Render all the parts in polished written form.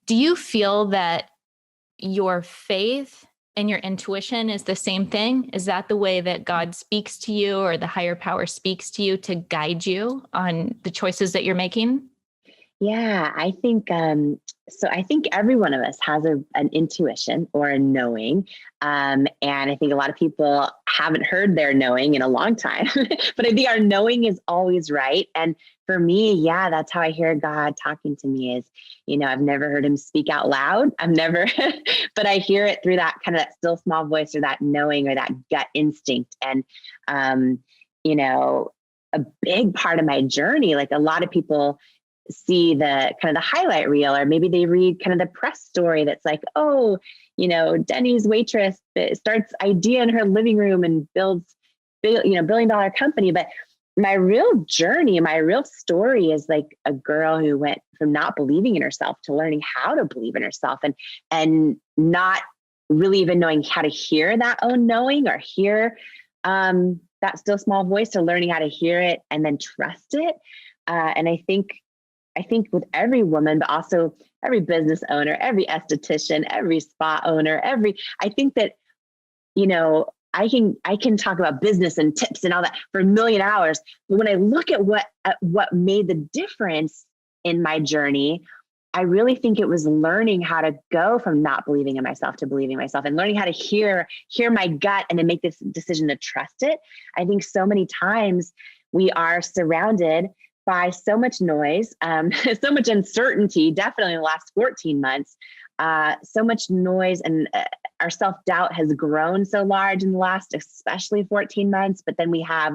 Do you feel that your faith and your intuition is the same thing? Is that the way that God speaks to you or the higher power speaks to you to guide you on the choices that you're making? Yeah, I think so. I think every one of us has an intuition or a knowing, and I think a lot of people haven't heard their knowing in a long time. But I think our knowing is always right. And for me, yeah, that's how I hear God talking to me. Is I've never heard Him speak out loud. I've never, but I hear it through that kind of that still small voice or that knowing or that gut instinct. And you know, a big part of my journey, like a lot of people see the kind of the highlight reel, or maybe they read kind of the press story that's like, oh, Denny's waitress that starts idea in her living room and builds, $1 billion company. But my real journey, my real story is like a girl who went from not believing in herself to learning how to believe in herself, and not really even knowing how to hear that own knowing or hear that still small voice, to learning how to hear it and then trust it. And I think with every woman, but also every business owner, every esthetician, every spa owner, I think that, I can talk about business and tips and all that for a million hours. But when I look at what made the difference in my journey, I really think it was learning how to go from not believing in myself to believing in myself, and learning how to hear my gut and then make this decision to trust it. I think so many times we are surrounded by so much noise, so much uncertainty, definitely in the last 14 months, so much noise, and our self-doubt has grown so large in the last, especially 14 months. But then we have,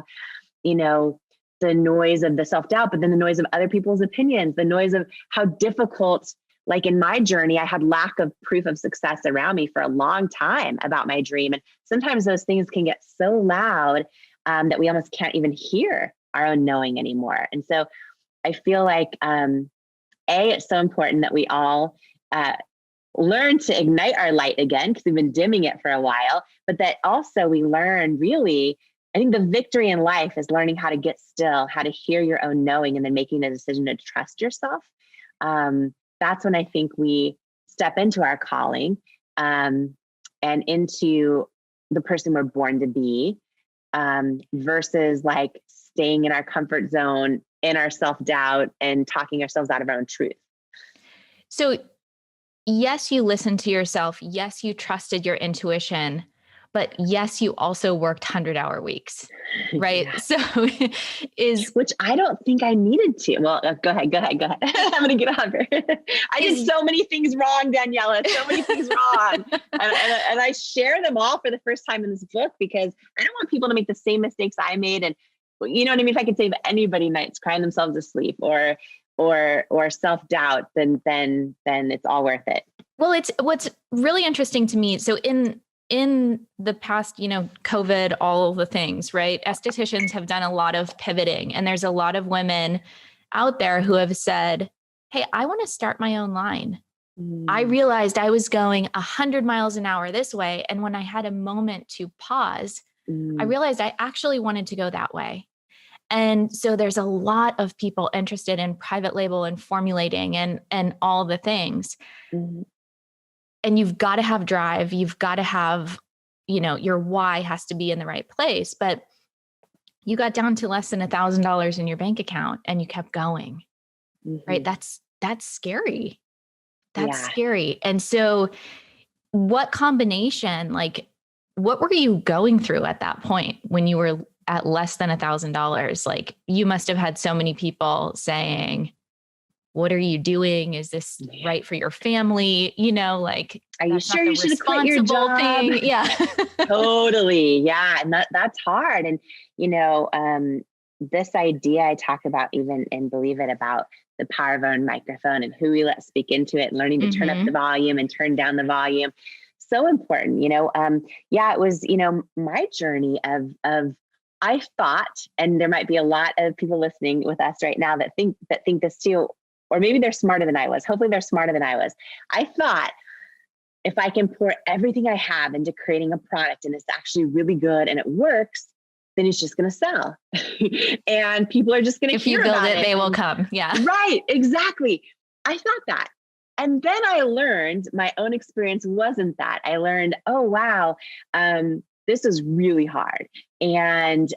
the noise of the self-doubt, but then the noise of other people's opinions, the noise of how difficult, like in my journey, I had lack of proof of success around me for a long time about my dream. And sometimes those things can get so loud that we almost can't even hear our own knowing anymore. And so I feel like, it's so important that we all learn to ignite our light again, because we've been dimming it for a while, but that also we learn really, I think the victory in life is learning how to get still, how to hear your own knowing, and then making a decision to trust yourself. That's when I think we step into our calling, and into the person we're born to be, versus like staying in our comfort zone, in our self-doubt, and talking ourselves out of our own truth. So yes, you listened to yourself. Yes, you trusted your intuition, but yes, you also worked 100-hour weeks, right? Yeah. So which I don't think I needed to. Well, go ahead. I'm going to get on here. I did so many things wrong, Daniela, so many things wrong. And I share them all for the first time in this book, because I don't want people to make the same mistakes I made. And you know what I mean? If I could save anybody nights crying themselves to sleep or self-doubt, then it's all worth it. Well, it's what's really interesting to me. So in the past, COVID, all of the things, right? Estheticians have done a lot of pivoting, and there's a lot of women out there who have said, hey, I want to start my own line. I realized I was going 100 miles an hour this way. And when I had a moment to pause, I realized I actually wanted to go that way. And so there's a lot of people interested in private label and formulating and all the things. And you've got to have drive. You've got to have, your why has to be in the right place. But you got down to less than $1,000 in your bank account and you kept going, right? That's scary. That's scary. And so what combination, like, what were you going through at that point when you were at less than $1,000? Like, you must have had so many people saying, what are you doing? Is this right for your family? Like, are you sure you should have quit your job? Thing. Yeah. Totally. Yeah. And that's hard. And, this idea I talk about even in Believe It, about the power of our own microphone and who we let speak into it, and learning to turn up the volume and turn down the volume. So important, it was, my journey of I thought, and there might be a lot of people listening with us right now that think this too, or maybe they're smarter than I was. Hopefully they're smarter than I was. I thought, if I can pour everything I have into creating a product and it's actually really good and it works, then it's just going to sell. And people are just going to hear about it. If you build it, they will come. Yeah. Right. Exactly. I thought that. And then I learned my own experience wasn't that. I learned, oh, wow, this is really hard. And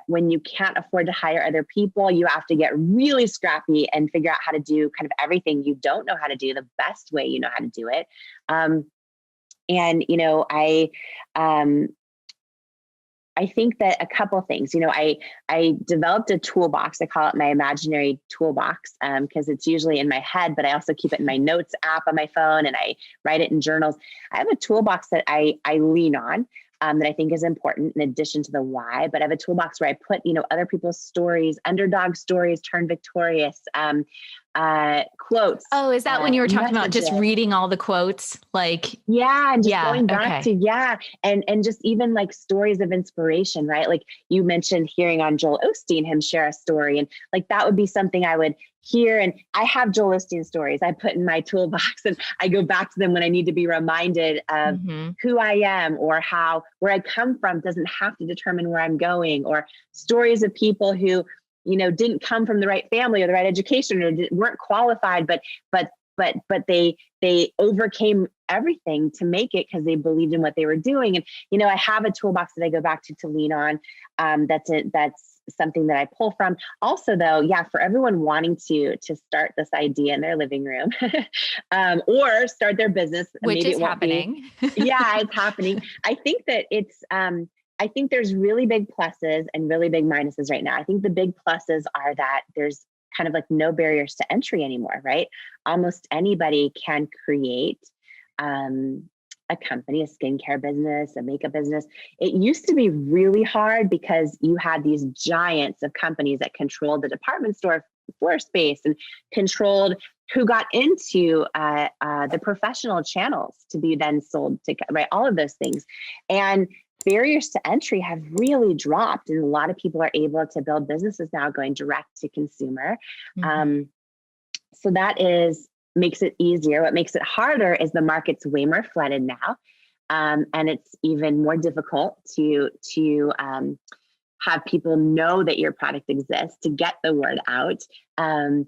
when you can't afford to hire other people, you have to get really scrappy and figure out how to do kind of everything you don't know how to do the best way you know how to do it. And, you know, I think that a couple things, you know, I developed a toolbox. I call it my imaginary toolbox because it's usually in my head, but I also keep it in my notes app on my phone and I write it in journals. I have a toolbox that I lean on that I think is important in addition to the why, but I have a toolbox where I put, you know, other people's stories, underdog stories, turn victorious, quotes. Oh, is that when you were talking about messages. just reading all the quotes? Like, yeah, and just going back to, and just even like stories of inspiration, right? Like you mentioned hearing on Joel Osteen, him share a story, and like that would be something I would hear. And I have Joel Osteen stories I put in my toolbox, and I go back to them when I need to be reminded of who I am, or how where I come from doesn't have to determine where I'm going, or stories of people who, you know, didn't come from the right family or the right education or weren't qualified, but they overcame everything to make it because they believed in what they were doing. And, you know, I have a toolbox that I go back to lean on. That's something that I pull from. Also, though, for everyone wanting to start this idea in their living room or start their business, which is happening. It's happening. I think that I think there's really big pluses and really big minuses right now. I think the big pluses are that there's kind of like no barriers to entry anymore, right? Almost anybody can create a company, a skincare business, a makeup business. It used to be really hard because you had these giants of companies that controlled the department store floor space and controlled who got into the professional channels to be then sold to, right? All of those things. And barriers to entry have really dropped, and a lot of people are able to build businesses now going direct to consumer. So that makes it easier. What makes it harder is the market's way more flooded now, and it's even more difficult to have people know that your product exists, to get the word out. And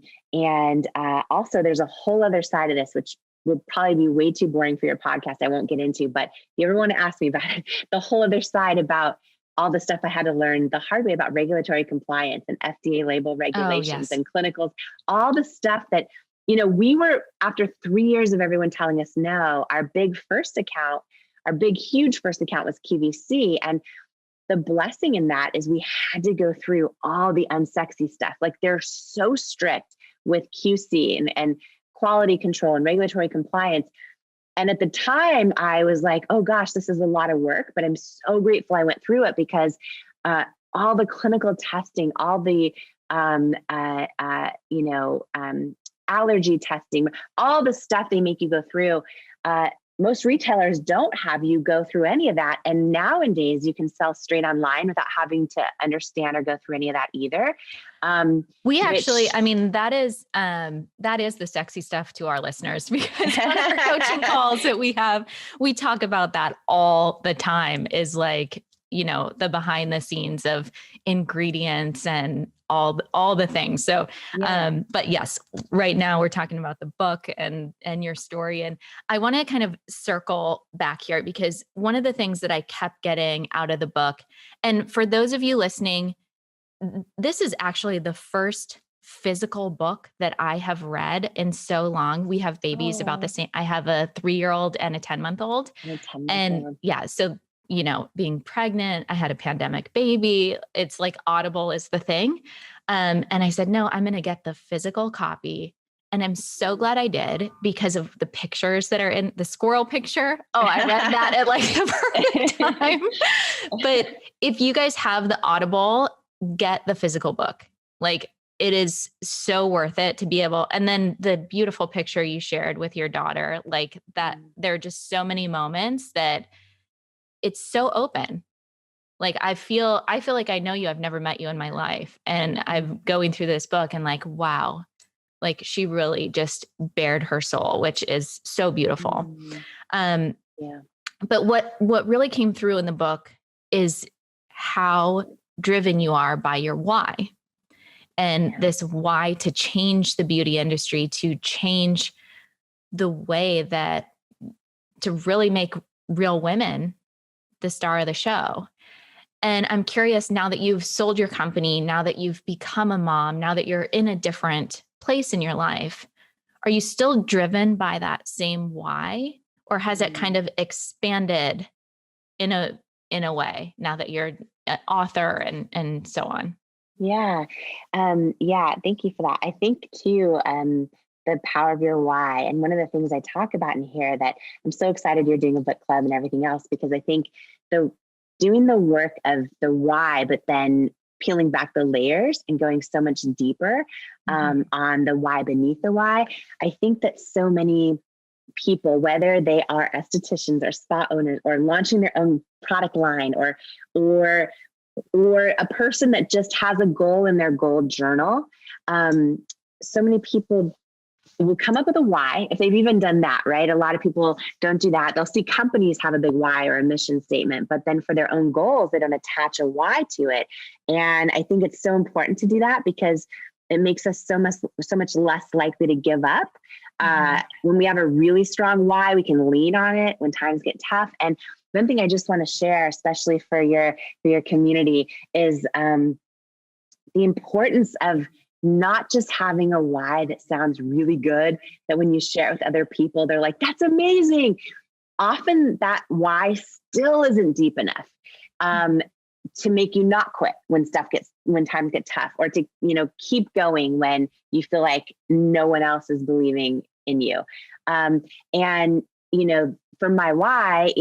also, there's a whole other side of this, which would probably be way too boring for your podcast. I won't get into, but if you ever want to ask me about it, the whole other side about all the stuff I had to learn the hard way about regulatory compliance and FDA label regulations and clinicals, all the stuff that, you know, we were, after 3 years of everyone telling us no, our big huge first account was QVC. And the blessing in that is we had to go through all the unsexy stuff. Like they're so strict with QC and quality control and regulatory compliance. And at the time I was like, oh gosh, this is a lot of work, but I'm so grateful I went through it because all the clinical testing, all the, allergy testing, all the stuff they make you go through, most retailers don't have you go through any of that. And nowadays you can sell straight online without having to understand or go through any of that either. That is the sexy stuff to our listeners, because on our coaching calls that we have, we talk about that all the time, is like, you know, the behind the scenes of ingredients and all the things. So, but yes, right now we're talking about the book and your story. And I want to kind of circle back here, because one of the things that I kept getting out of the book, and for those of you listening, this is actually the first physical book that I have read in so long. We have babies about the same. I have a 3-year-old and a 10-month-old. And so, you know, being pregnant, I had a pandemic baby. It's like Audible is the thing. And I said, no, I'm going to get the physical copy. And I'm so glad I did, because of the pictures that are in the squirrel picture. Oh, I read that at like the perfect time. But if you guys have the Audible, get the physical book. Like, it is so worth it to be able, and then the beautiful picture you shared with your daughter, like that, there are just so many moments that it's so open. Like, I feel like I know you. I've never met you in my life. And I'm going through this book and like, wow, like she really just bared her soul, which is so beautiful. But what really came through in the book is how driven you are by your why. And this why to change the beauty industry, to change the way that to really make real women the star of the show. And I'm curious, now that you've sold your company, now that you've become a mom, now that you're in a different place in your life, are you still driven by that same why? Or has it kind of expanded in a way now that you're an author and so on? Yeah. Yeah. Thank you for that. I think too, the power of your why. And one of the things I talk about in here that I'm so excited you're doing a book club and everything else, because I think the doing the work of the why, but then peeling back the layers and going so much deeper on the why beneath the why. I think that so many people, whether they are estheticians or spa owners or launching their own product line or a person that just has a goal in their goal journal, so many people will come up with a why, if they've even done that, right? A lot of people don't do that. They'll see companies have a big why or a mission statement, but then for their own goals, they don't attach a why to it. And I think it's so important to do that because it makes us so much less likely to give up. When we have a really strong why, we can lean on it when times get tough. And one thing I just want to share, especially for your community, is the importance of not just having a why that sounds really good, that when you share it with other people, they're like, that's amazing. Often that why still isn't deep enough to make you not quit when times get tough, or to, keep going when you feel like no one else is believing in you. And, for my why,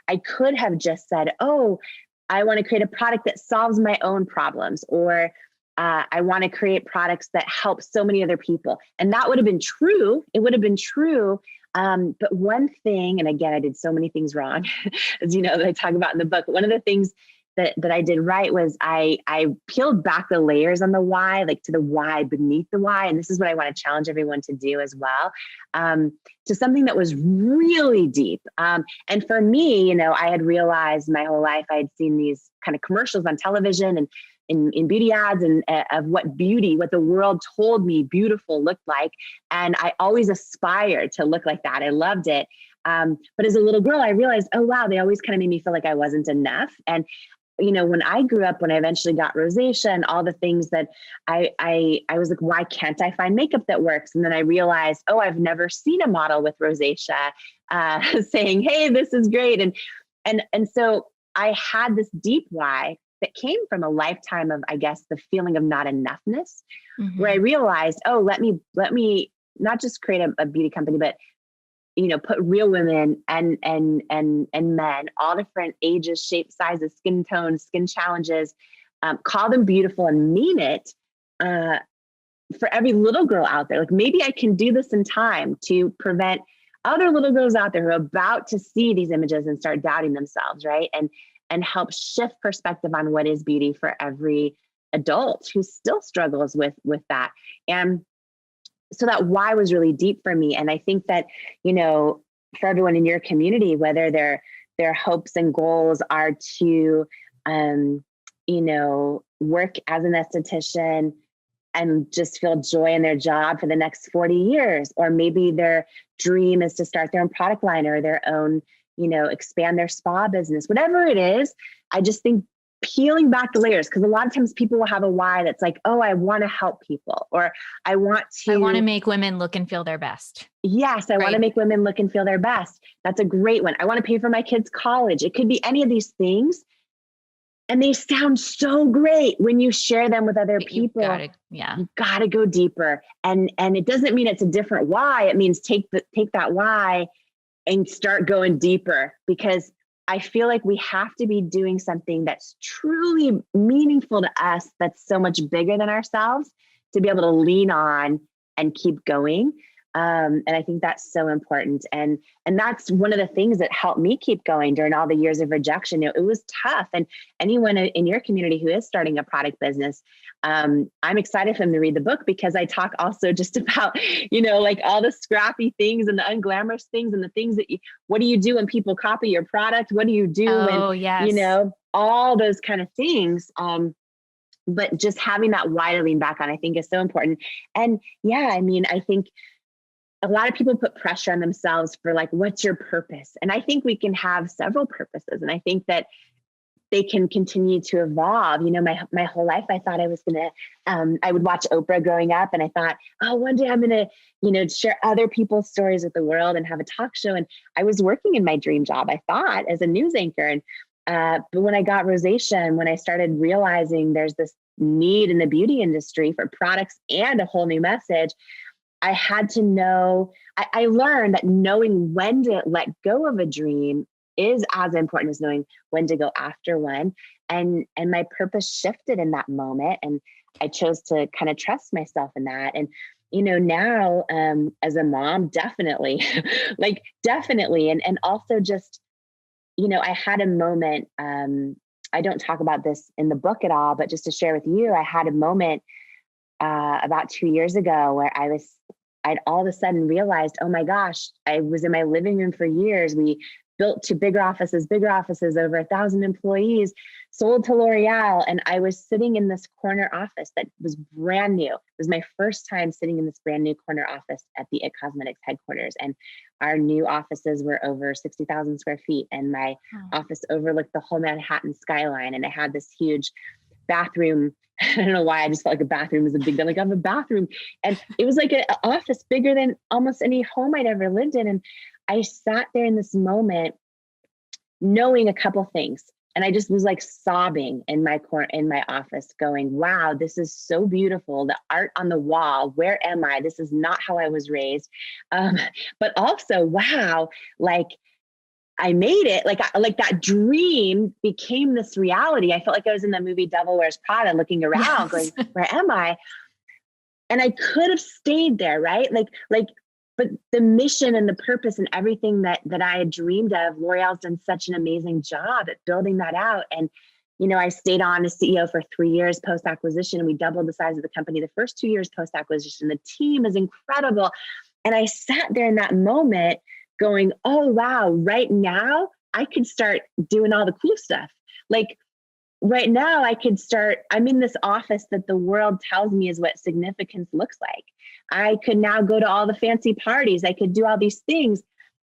I could have just said, oh, I want to create a product that solves my own problems, or I want to create products that help so many other people. And that would have been true. It would have been true. But one thing, and again, I did so many things wrong, as you know, that I talk about in the book. One of the things that I did right was I peeled back the layers on the why, like to the why beneath the why. And this is what I want to challenge everyone to do as well, to something that was really deep. And for me, I had realized my whole life, I had seen these kind of commercials on television and in beauty ads and of what the world told me beautiful looked like. And I always aspired to look like that. I loved it. But as a little girl, I realized, oh, wow, they always kind of made me feel like I wasn't enough. And, when I grew up, when I eventually got rosacea and all the things that I was like, why can't I find makeup that works? And then I realized, oh, I've never seen a model with rosacea saying, hey, this is great. And so I had this deep why that came from a lifetime of, I guess, the feeling of not enoughness, where I realized, oh, let me not just create a beauty company, but put real women and men, all different ages, shapes, sizes, skin tones, skin challenges, call them beautiful and mean it for every little girl out there. Like, maybe I can do this in time to prevent other little girls out there who are about to see these images and start doubting themselves, right? And help shift perspective on what is beauty for every adult who still struggles with that. And so that why was really deep for me. And I think that, for everyone in your community, whether their hopes and goals are to, work as an esthetician and just feel joy in their job for the next 40 years, or maybe their dream is to start their own product line or their own, expand their spa business, whatever it is. I just think peeling back the layers, because a lot of times people will have a why that's like, oh, I want to help people, or I want to make women look and feel their best. Yes, I want to make women look and feel their best. That's a great one. I want to pay for my kids' college. It could be any of these things. And they sound so great when you share them with other people. You gotta go deeper. And it doesn't mean it's a different why. It means take that why and start going deeper, because I feel like we have to be doing something that's truly meaningful to us, that's so much bigger than ourselves, to be able to lean on and keep going. And I think that's so important. And that's one of the things that helped me keep going during all the years of rejection. It was tough. And anyone in your community who is starting a product business, I'm excited for them to read the book, because I talk also just about, like all the scrappy things and the unglamorous things and the things that what do you do when people copy your product? What do you do when, all those kind of things. But just having that why to lean back on, I think, is so important. And yeah, I mean, I think a lot of people put pressure on themselves for like, what's your purpose? And I think we can have several purposes. And I think that they can continue to evolve. You know, my whole life, I thought I was going to, I would watch Oprah growing up, and I thought, oh, one day I'm going to, you know, share other people's stories with the world and have a talk show. And I was working in my dream job, I thought, as a news anchor. And, but when I got rosacea, when I started realizing there's this need in the beauty industry for products and a whole new message, I had to know, I learned that knowing when to let go of a dream is as important as knowing when to go after one. And my purpose shifted in that moment. And I chose to kind of trust myself in that. And, you know, now as a mom, definitely, like definitely. And also just, you know, I had a moment, I don't talk about this in the book at all, but just to share with you, I had a moment about 2 years ago where I'd all of a sudden realized, oh my gosh, I was in my living room for years. We built to bigger offices, over 1,000 employees, sold to L'Oreal. And I was sitting in this corner office that was brand new. It was my first time sitting in this brand new corner office at the It Cosmetics headquarters. And our new offices were over 60,000 square feet. And my office overlooked the whole Manhattan skyline. And I had this huge bathroom. I don't know why I just felt like a bathroom was a big deal. Like I have a bathroom. And it was like an office bigger than almost any home I'd ever lived in. And I sat there in this moment knowing a couple things. And I just was like sobbing in my office going, wow, this is so beautiful. The art on the wall. Where am I? This is not how I was raised. But also, wow, like I made it. Like that dream became this reality. I felt like I was in the movie Devil Wears Prada looking around going, where am I? And I could have stayed there, right? But the mission and the purpose and everything that I had dreamed of, L'Oreal's done such an amazing job at building that out. And, you know, I stayed on as CEO for 3 years post-acquisition, and we doubled the size of the company the first 2 years post-acquisition. The team is incredible. And I sat there in that moment going, oh, wow, right now I could start doing all the cool stuff. Like right now I'm in this office that the world tells me is what significance looks like. I could now go to all the fancy parties. I could do all these things,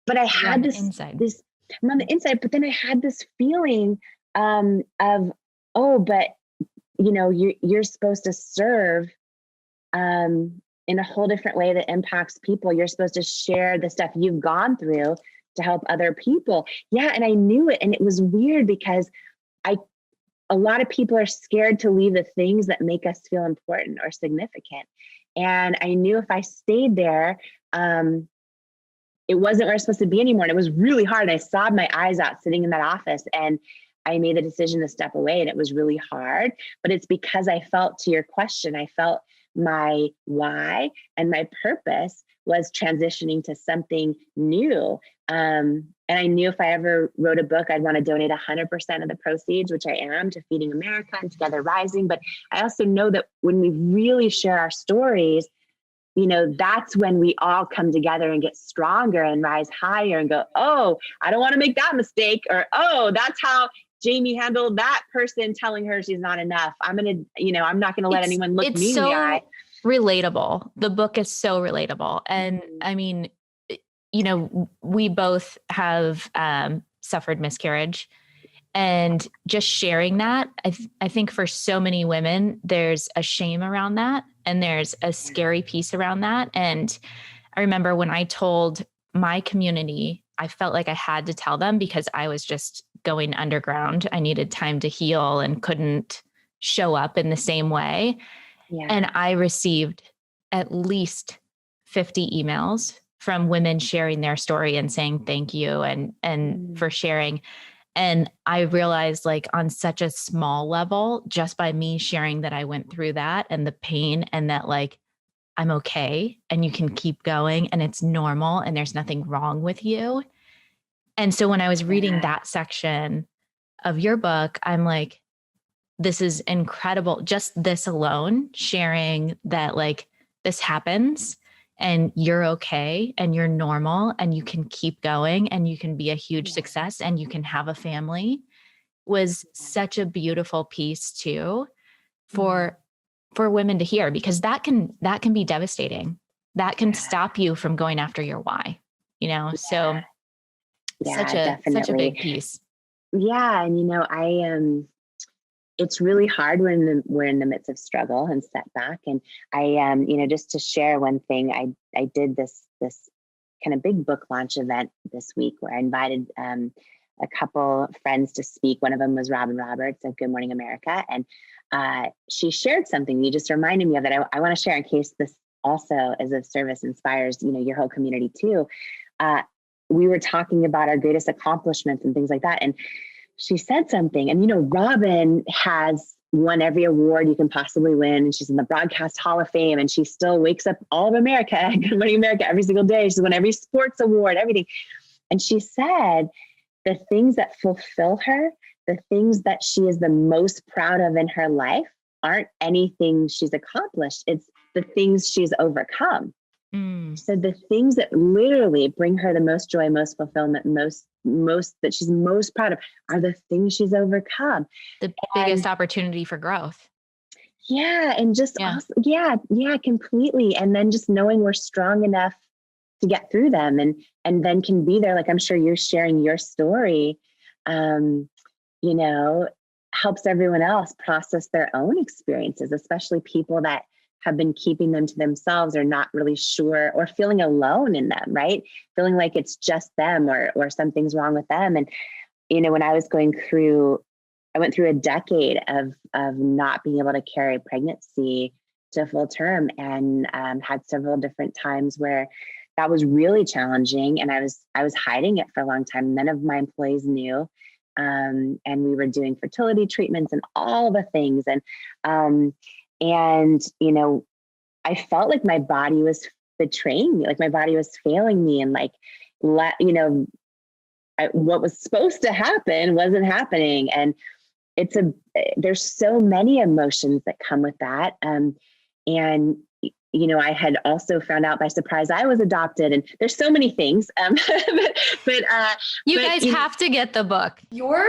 but I had I'm on the inside, but then I had this feeling of, oh, but you know, you're supposed to serve in a whole different way that impacts people. You're supposed to share the stuff you've gone through to help other people. Yeah. And I knew it. And it was weird because a lot of people are scared to leave the things that make us feel important or significant. And I knew if I stayed there, it wasn't where I was supposed to be anymore. And it was really hard. I sobbed my eyes out sitting in that office, and I made the decision to step away, and it was really hard. But it's because I felt, to your question, I felt my why and my purpose was transitioning to something new. And I knew if I ever wrote a book, I'd want to donate 100% of the proceeds, which I am, to Feeding America and Together Rising. But I also know that when we really share our stories, you know, that's when we all come together and get stronger and rise higher and go, oh, I don't want to make that mistake. Or, oh, that's how Jamie handled that person telling her she's not enough. I'm not going to let anyone look me in the eye. Relatable. The book is so relatable. And I mean, you know, we both have suffered miscarriage, and just sharing that, I think for so many women, there's a shame around that. And there's a scary piece around that. And I remember when I told my community, I felt like I had to tell them because I was just going underground. I needed time to heal and couldn't show up in the same way. Yeah. And I received at least 50 emails from women sharing their story and saying thank you and for sharing. And I realized, like, on such a small level, just by me sharing that I went through that and the pain, and that, like, I'm okay and you can keep going and it's normal and there's nothing wrong with you. And so when I was reading that section of your book, I'm like, this is incredible. Just this alone, sharing that, like, this happens and you're okay and you're normal and you can keep going and you can be a huge success and you can have a family, was such a beautiful piece too for women to hear, because that can be devastating. that can stop you from going after your why, so such a big piece. Yeah. And, it's really hard when we're in the midst of struggle and setback. And I, just to share one thing, I did this kind of big book launch event this week where I invited a couple friends to speak. One of them was Robin Roberts of Good Morning America. And she shared something you just reminded me of that I want to share in case this also as of service inspires, your whole community too. We were talking about our greatest accomplishments and things like that. And she said something, and Robin has won every award you can possibly win, and she's in the Broadcast Hall of Fame, and she still wakes up all of America, Good Morning America, every single day. She's won every sports award, everything. And she said the things that fulfill her, the things that she is the most proud of in her life, aren't anything she's accomplished. It's the things she's overcome. So the things that literally bring her the most joy, most fulfillment, most that she's most proud of are the things she's overcome. The biggest opportunity for growth. Yeah. And just, completely. And then just knowing we're strong enough to get through them and then can be there. Like, I'm sure you're sharing your story, helps everyone else process their own experiences, especially people that have been keeping them to themselves or not really sure or feeling alone in them, right? Feeling like it's just them or something's wrong with them. And, when I was I went through a decade of not being able to carry pregnancy to full term and had several different times where that was really challenging. And I was hiding it for a long time. None of my employees knew. And we were doing fertility treatments and all the things. And, I felt like my body was betraying me, like my body was failing me and what was supposed to happen wasn't happening. And there's so many emotions that come with that. I had also found out by surprise I was adopted, and there's so many things. But you guys have to get the book. Your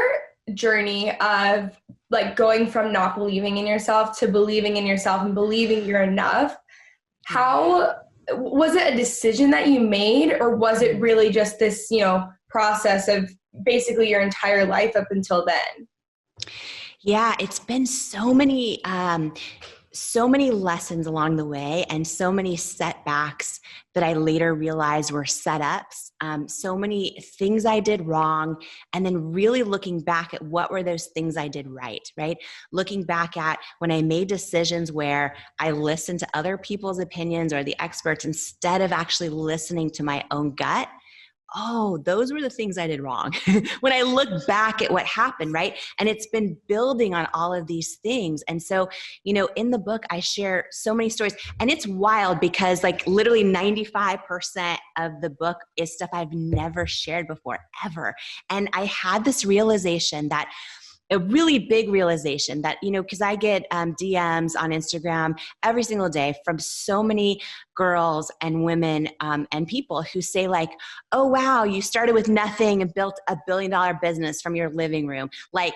journey of like going from not believing in yourself to believing in yourself and believing you're enough. How was it a decision that you made, or was it really just this, process of basically your entire life up until then? Yeah, it's been so many lessons along the way and so many setbacks that I later realized were setups. So many things I did wrong. And then really looking back at what were those things I did right? Looking back at when I made decisions where I listened to other people's opinions or the experts instead of actually listening to my own gut. Oh, those were the things I did wrong. When I look back at what happened, right? And it's been building on all of these things. And so, in the book, I share so many stories, and it's wild because like literally 95% of the book is stuff I've never shared before, ever. And I had this realization that a really big realization that, because I get DMs on Instagram every single day from so many girls and women and people who say like, oh, wow, you started with nothing and built $1 billion business from your living room. Like,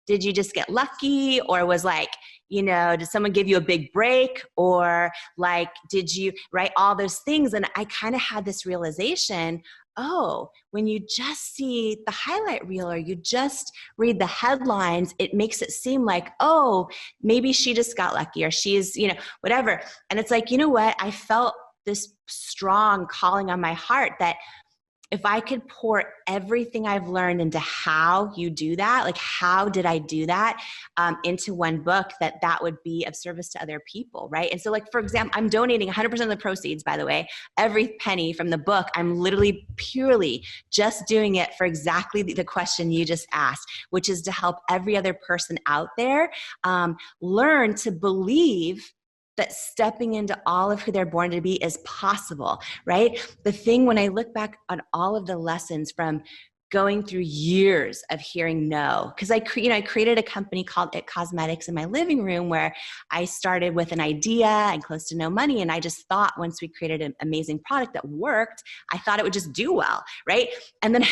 did you just get lucky? Or was like, did someone give you a big break? Or like, did you, right? All those things. And I kind of had this realization, oh, when you just see the highlight reel or you just read the headlines, it makes it seem like, oh, maybe she just got lucky or she's, whatever. And it's like, you know what? I felt this strong calling on my heart that if I could pour everything I've learned into how you do that, like how did I do that into one book, that would be of service to other people, right? And so like, for example, I'm donating 100% of the proceeds, by the way, every penny from the book, I'm literally purely just doing it for exactly the question you just asked, which is to help every other person out there learn to believe that stepping into all of who they're born to be is possible, right? The thing when I look back on all of the lessons from going through years of hearing no, because I created a company called It Cosmetics in my living room where I started with an idea and close to no money. And I just thought once we created an amazing product that worked, I thought it would just do well, right? And then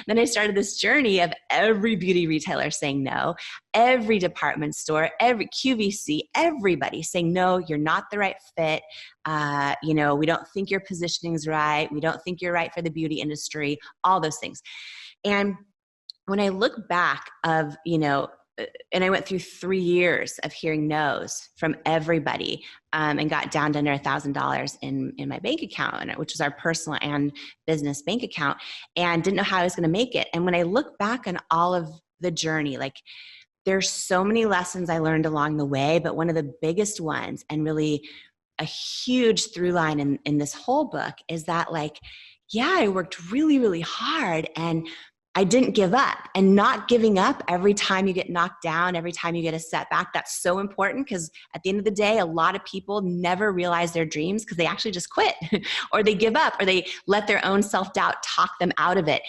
I started this journey of every beauty retailer saying no. every department store, every QVC, everybody saying, no, you're not the right fit. We don't think your positioning is right. We don't think you're right for the beauty industry, all those things. And when I look back and I went through 3 years of hearing no's from everybody, and got down to under $1,000 in my bank account, which was our personal and business bank account, and didn't know how I was going to make it. And when I look back on all of the journey, like, there's so many lessons I learned along the way, but one of the biggest ones, and really a huge through line in this whole book, is that, like, yeah, I worked really, really hard, and I didn't give up. And not giving up every time you get knocked down, every time you get a setback, that's so important, because at the end of the day, a lot of people never realize their dreams because they actually just quit or they give up, or they let their own self-doubt talk them out of it.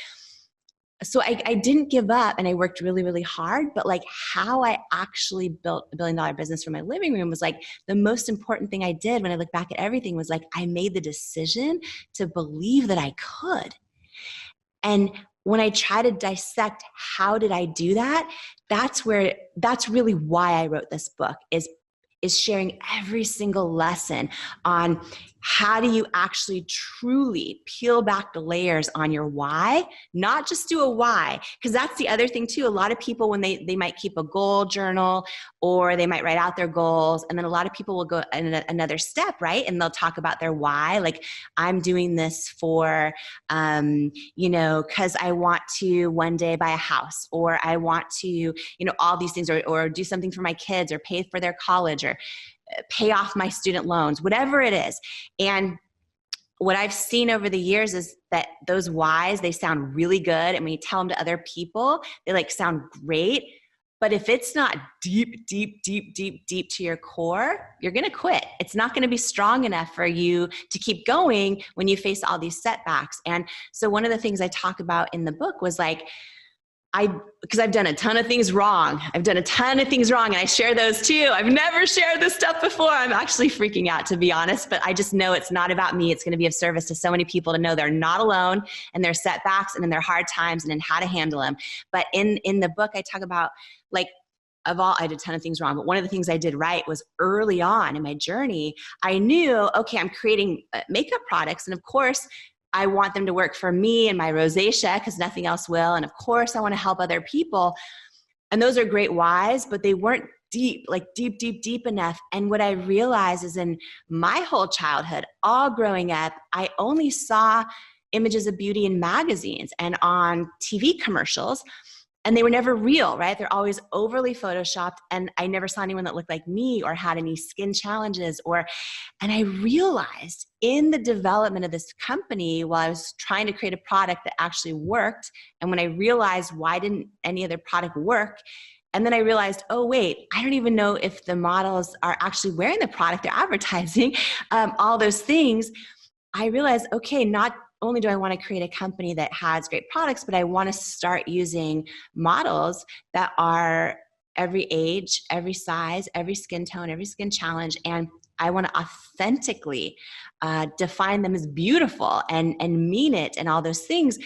So I didn't give up, and I worked really, really hard, but like, how I actually built a $1 billion business from my living room was like the most important thing I did when I look back at everything, was like, I made the decision to believe that I could. And when I try to dissect how did I do that, that's really why I wrote this book, is sharing every single lesson on how do you actually truly peel back the layers on your why, not just do a why. Because that's the other thing too. A lot of people, when they might keep a goal journal, or they might write out their goals, and then a lot of people will go another step, right? And they'll talk about their why. Like, I'm doing this for, because I want to one day buy a house, or I want to, all these things, or do something for my kids, or pay for their college, or pay off my student loans, whatever it is. And what I've seen over the years is that those whys, they sound really good. And when you tell them to other people, they like sound great. But if it's not deep, deep, deep, deep, deep to your core, you're going to quit. It's not going to be strong enough for you to keep going when you face all these setbacks. And so one of the things I talk about in the book was like, because I've done a ton of things wrong. And I share those too. I've never shared this stuff before. I'm actually freaking out, to be honest, but I just know it's not about me. It's going to be of service to so many people to know they're not alone in their setbacks and in their hard times and in how to handle them. But in the book, I talk about, like, I did a ton of things wrong, but one of the things I did right was early on in my journey, I knew, okay, I'm creating makeup products. And of course, I want them to work for me and my rosacea, because nothing else will. And of course, I want to help other people. And those are great whys, but they weren't deep enough. And what I realized is, in my whole childhood, all growing up, I only saw images of beauty in magazines and on TV commercials. And they were never real, right? They're always overly photoshopped. And I never saw anyone that looked like me or had any skin challenges. And I realized in the development of this company, while I was trying to create a product that actually worked, and when I realized why didn't any other product work, and then I realized, oh, wait, I don't even know if the models are actually wearing the product they're advertising, all those things, I realized, okay, not only do I want to create a company that has great products, but I want to start using models that are every age, every size, every skin tone, every skin challenge. And I want to authentically define them as beautiful and mean it and all those things.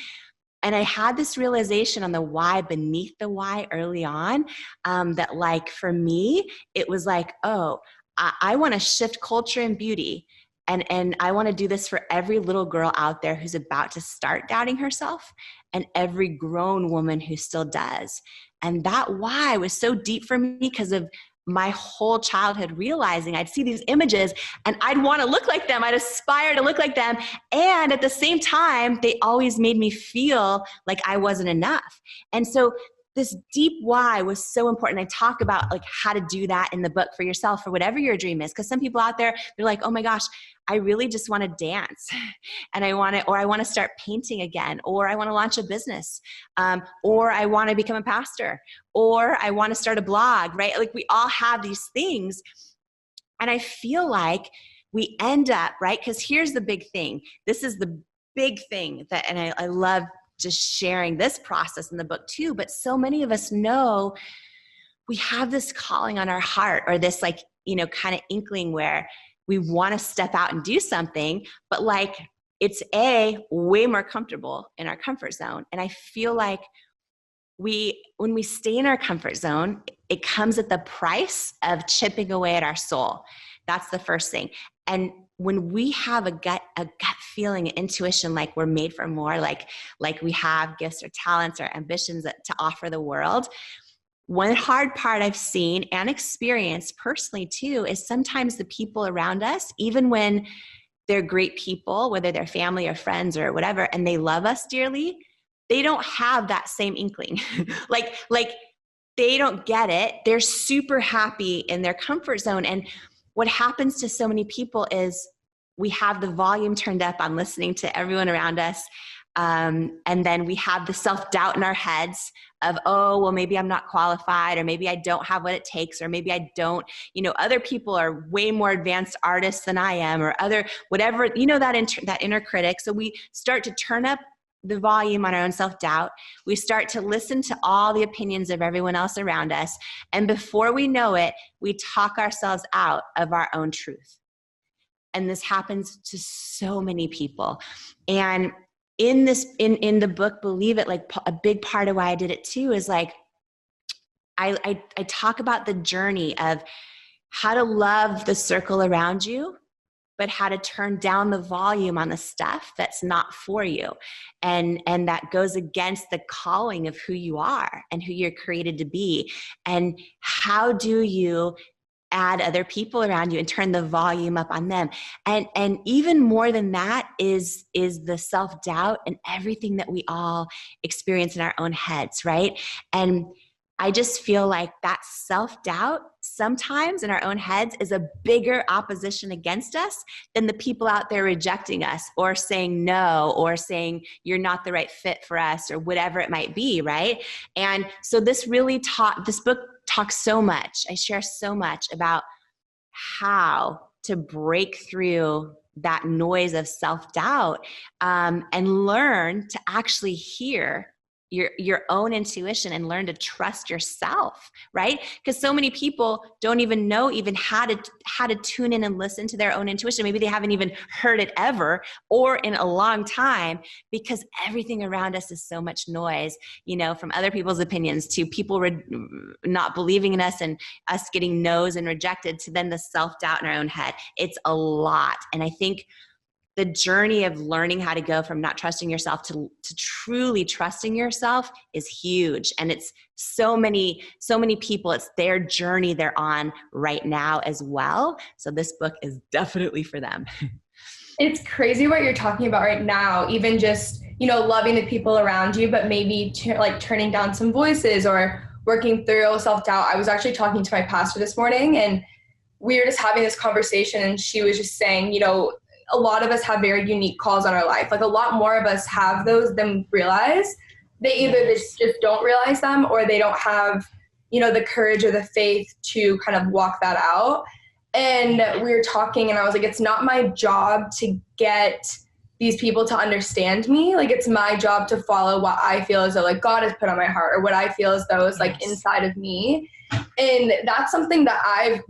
And I had this realization on the why beneath the why early on, that, like, for me, it was like, oh, I want to shift culture and beauty. And I want to do this for every little girl out there who's about to start doubting herself, and every grown woman who still does. And that why was so deep for me because of my whole childhood realizing I'd see these images and I'd want to look like them. I'd aspire to look like them. And at the same time, they always made me feel like I wasn't enough. And so this deep why was so important. I talk about, like, how to do that in the book for yourself, for whatever your dream is. Because some people out there, they're like, oh my gosh, I really just want to dance, and I want to start painting again, or I want to launch a business, or I want to become a pastor, or I want to start a blog, right? Like, we all have these things. And I feel like we end up, right? Because here's the big thing. This is the big thing that, and I love just sharing this process in the book too, but so many of us know we have this calling on our heart, or this, like, kind of inkling where we want to step out and do something, but, like, it's way more comfortable in our comfort zone. And I feel like when we stay in our comfort zone, it comes at the price of chipping away at our soul. That's the first thing. And when we have a gut feeling, intuition, like we're made for more, like we have gifts or talents or ambitions to offer the world, one hard part I've seen and experienced personally too is sometimes the people around us, even when they're great people, whether they're family or friends or whatever, and they love us dearly, they don't have that same inkling. like they don't get it. They're super happy in their comfort zone. And what happens to so many people is we have the volume turned up on listening to everyone around us. And then we have the self-doubt in our heads of, oh, well, maybe I'm not qualified, or maybe I don't have what it takes, or maybe I don't, other people are way more advanced artists than I am, or whatever, that inner critic. So we start to turn up the volume on our own self-doubt. We start to listen to all the opinions of everyone else around us. And before we know it, we talk ourselves out of our own truth. And this happens to so many people. And in the book, Believe It, like a big part of why I did it too is like, I talk about the journey of how to love the circle around you, but how to turn down the volume on the stuff that's not for you. And that goes against the calling of who you are and who you're created to be. And how do you add other people around you and turn the volume up on them? And even more than that is the self-doubt and everything that we all experience in our own heads, right? And I just feel like that self-doubt sometimes in our own heads is a bigger opposition against us than the people out there rejecting us or saying no, or saying you're not the right fit for us, or whatever it might be, right? And so this book talks so much. I share so much about how to break through that noise of self-doubt, and learn to actually hear your own intuition and learn to trust yourself, right? Because so many people don't even know how to tune in and listen to their own intuition. Maybe they haven't even heard it ever or in a long time, because everything around us is so much noise, from other people's opinions to people not believing in us and us getting no's and rejected, to then the self-doubt in our own head. It's a lot. And I think the journey of learning how to go from not trusting yourself to truly trusting yourself is huge. And it's so many people, it's their journey they're on right now as well. So this book is definitely for them. It's crazy what you're talking about right now, even just, loving the people around you, but maybe turning down some voices or working through self-doubt. I was actually talking to my pastor this morning, and we were just having this conversation, and she was just saying, a lot of us have very unique calls on our life. Like a lot more of us have those than realize. They either just don't realize them, or they don't have, the courage or the faith to kind of walk that out. And we were talking, and I was like, it's not my job to get these people to understand me. Like it's my job to follow what I feel as though like God has put on my heart, or what I feel as though is like inside of me. And that's something that I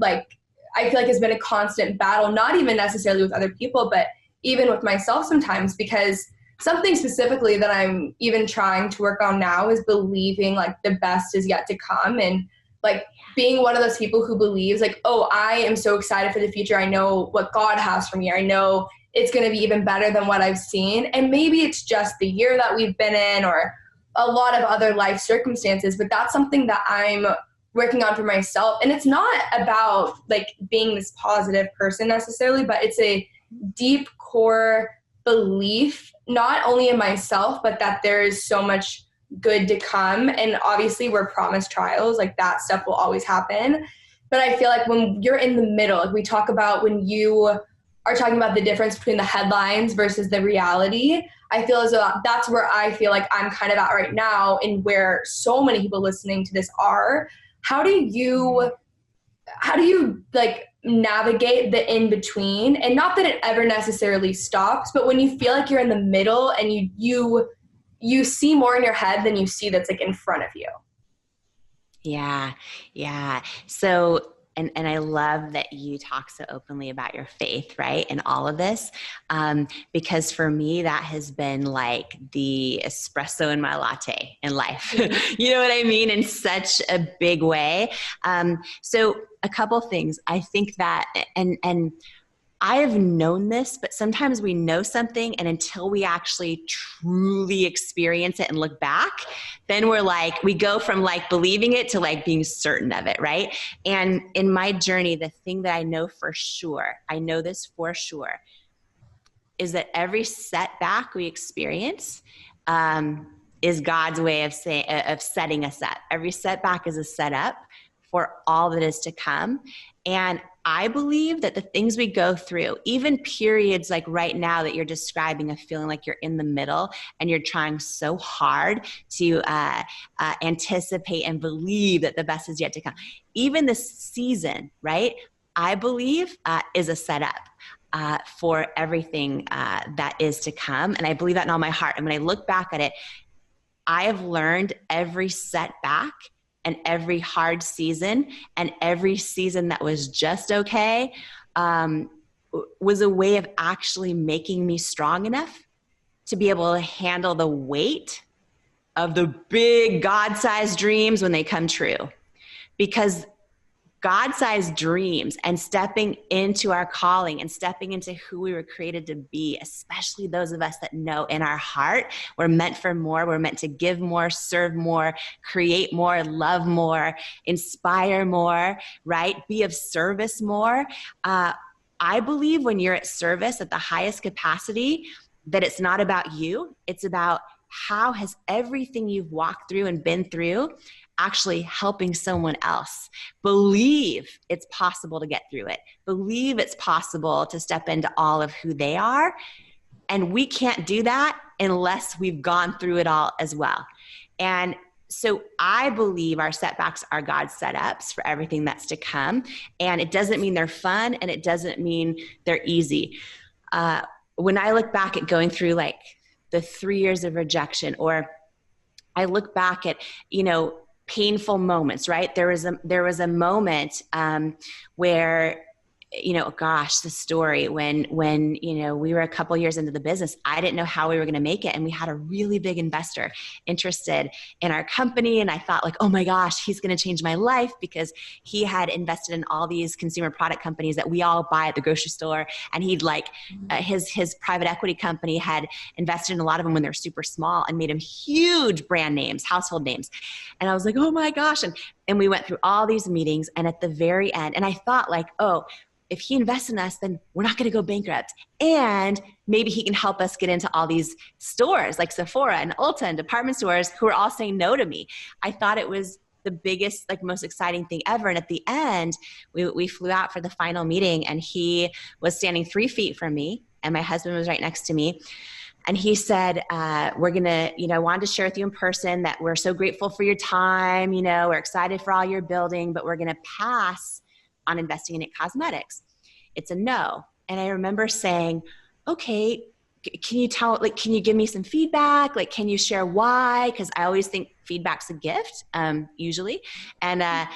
feel like has been a constant battle, not even necessarily with other people, but even with myself sometimes, because something specifically that I'm even trying to work on now is believing like the best is yet to come, and like being one of those people who believes like, oh, I am so excited for the future. I know what God has for me. I know it's going to be even better than what I've seen. And maybe it's just the year that we've been in, or a lot of other life circumstances, but that's something that I'm working on for myself. And it's not about like being this positive person necessarily, but it's a deep core belief, not only in myself, but that there is so much good to come. And obviously we're promised trials, like that stuff will always happen. But I feel like when you're in the middle, like we talk about when you are talking about the difference between the headlines versus the reality, I feel as though that's where I feel like I'm kind of at right now, and where so many people listening to this are. How do you like navigate the in between? And not that it ever necessarily stops, but when you feel like you're in the middle and you see more in your head than you see that's like in front of you. Yeah. So and I love that you talk so openly about your faith, right? And all of this, because for me, that has been like the espresso in my latte in life. You know what I mean? In such a big way. So a couple things. I think that, and I have known this, but sometimes we know something, and until we actually truly experience it and look back, then we're like, we go from like believing it to like being certain of it, right? And in my journey, the thing that I know for sure, I know this for sure, is that every setback we experience is God's way of setting us up. Every setback is a setup for all that is to come. And I believe that the things we go through, even periods like right now that you're describing of feeling like you're in the middle and you're trying so hard to anticipate and believe that the best is yet to come. Even this season, right, I believe is a setup for everything that is to come. And I believe that in all my heart. And when I look back at it, I have learned every setback and every hard season and every season that was just okay was a way of actually making me strong enough to be able to handle the weight of the big God-sized dreams when they come true. Because God-sized dreams and stepping into our calling and stepping into who we were created to be, especially those of us that know in our heart, we're meant for more. We're meant to give more, serve more, create more, love more, inspire more, right? Be of service more. I believe when you're at service at the highest capacity, that it's not about you. It's about how has everything you've walked through and been through actually helping someone else believe it's possible to get through it, believe it's possible to step into all of who they are. And we can't do that unless we've gone through it all as well. And so I believe our setbacks are God's setups for everything that's to come. And it doesn't mean they're fun, and it doesn't mean they're easy. When I look back at going through like the 3 years of rejection, or I look back at, painful moments, right? There was a moment where, the story when, we were a couple years into the business, I didn't know how we were going to make it. And we had a really big investor interested in our company. And I thought like, oh my gosh, he's going to change my life, because he had invested in all these consumer product companies that we all buy at the grocery store. And he'd his private equity company had invested in a lot of them when they're super small and made them huge brand names, household names. And I was like, oh my gosh. And we went through all these meetings, and at the very end, and I thought like, oh, if he invests in us, then we're not going to go bankrupt. And maybe he can help us get into all these stores like Sephora and Ulta and department stores who are all saying no to me. I thought it was the biggest, most exciting thing ever. And at the end, we flew out for the final meeting, and he was standing 3 feet from me, and my husband was right next to me. And he said, we're going to, I wanted to share with you in person that we're so grateful for your time. We're excited for all you're building, but we're going to pass on investing in It Cosmetics. It's a no. And I remember saying, okay, can you give me some feedback? Can you share why? Because I always think feedback's a gift, usually. And